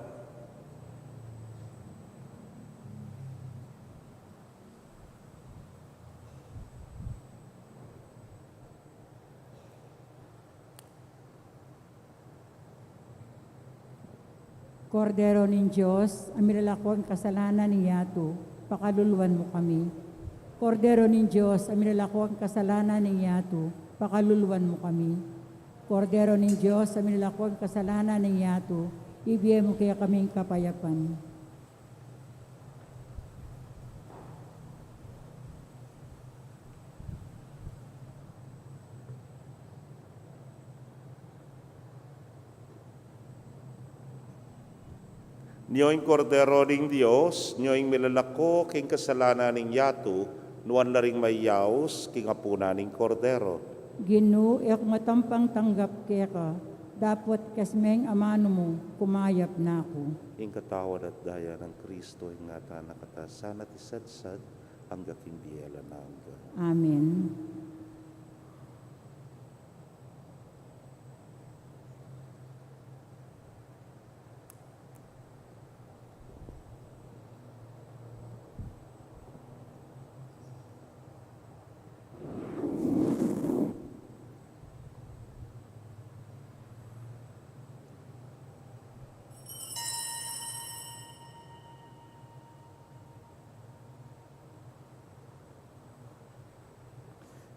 Kordero ng Diyos, amiralakwang kasalanan ni Yato, pakaluluan mo kami. Kordero ng Diyos, amiralakwang kasalanan ni Yato, pakaluluwan mo kami. Kordero ng Diyos, sa minalakwag kasalanan ng yato, ibigay mo kaya kaming kapayapan. Niyo'y kordero ning Dios, niyo'y milalako king kasalanan ning yato, nuan laring mayaos king apuna ning kordero. Ginu, ek matampang tanggap kaya ka, dapat kasmeng amano mo, kumayap na ako. Ing katawad at daya ng Kristo, ing ngata nakatasan at isadsad, ang gaking biyela nangga. Amen.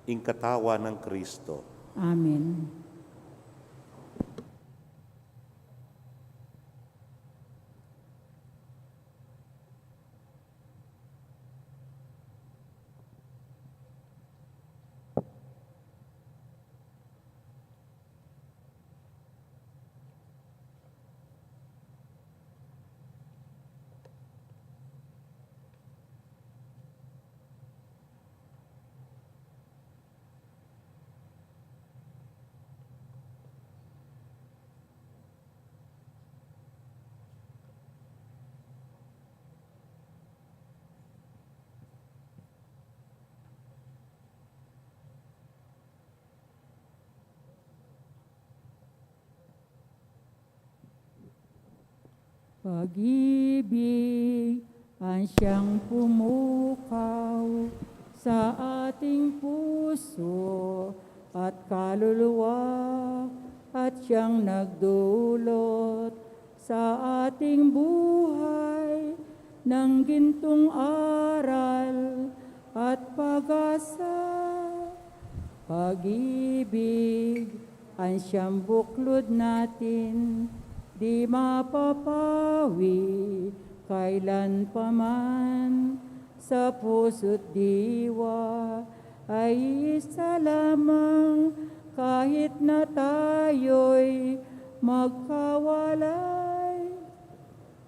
Ing katawa ng Kristo. Amen. Pag-ibig ang siyang pumukaw sa ating puso at kaluluwa at siyang nagdulot sa ating buhay ng gintong aral at pag-asa. Pag-ibig ang siyang buklod natin, di mapapawi kailan paman, sa puso't diwa ay isa lamang, kahit na tayo'y magkawalay.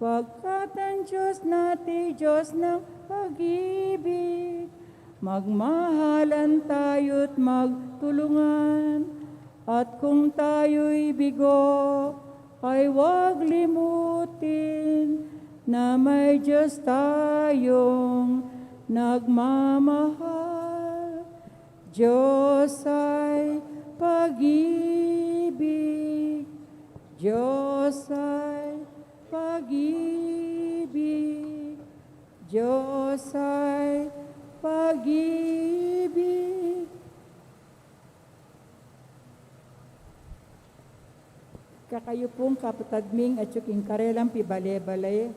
Pagkat ang Diyos natin, Diyos ng pag-ibig, magmahalan tayo't magtulungan, at kung tayo'y bigo, ay huwag limutin na may Diyos tayong nagmamahal. Diyos ay pag-ibig, Diyos ay pag-ibig, Diyos ay pag-ibig. Kakayo pong kapatadming at yuking karelang pibale-balay,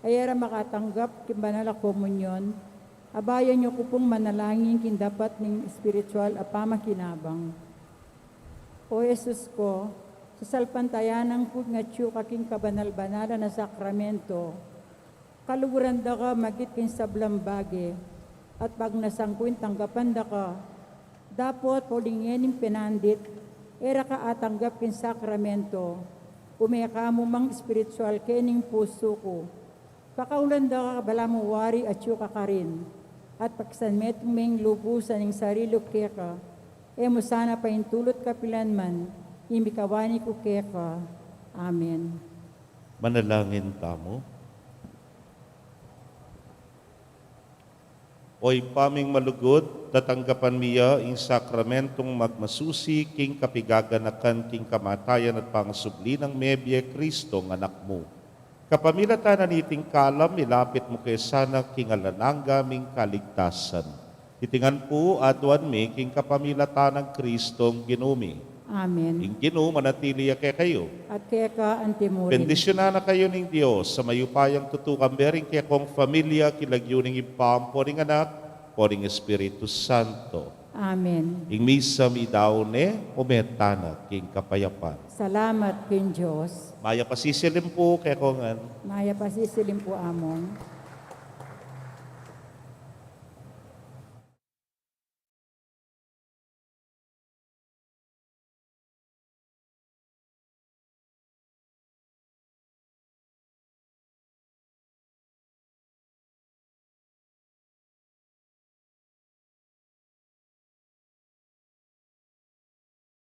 ayara makatanggap kimbanala komunyon, abayan niyo ko pong manalangin kindapat ng spiritual a pamakinabang. O Jesus ko, sa salpantayanang po nga tiyo kaking kabanal-banala na sakramento, kaluguran da ka magit kin sablam bage, at pag nasangkuin tanggapan da ka, dapat polingening pinandit, era ka atanggap kin sakramento, umeka mo mang spiritual kening puso ko. Kakaulan da ka bala mo wari at yu kakarin, at pagsanmet meng lubusan ng sarilo keka, mo sana pa intulot kapilan man, imikawani ko keka. Amen. Manalangin tamo. Oy paming malugod, tatanggapan miya ing sakramentong magmasusi king kapigaganakan king kamatayan at pangasubli ng Mebye Kristo ng anak mo. Kapamilatan na niting kalam, ilapit mo kay sana king alananga ming kaligtasan. Itingan po aduan mi king kapamilatan ng Kristong ginumi. Amen. Ing ginu manatili kay kayo. At keka antimurin. Bendisyonan na kayo ng Diyos sa mayupayang tutukang bering kaya kong familia, kilagyuning ipam, poring anak, poring Espiritu Santo. Amen. Ing misa mi daone, umetana, king kapayapan. Salamat kin Diyos. Maya pasisilim po kay kongan. Maya pasisilim po amon.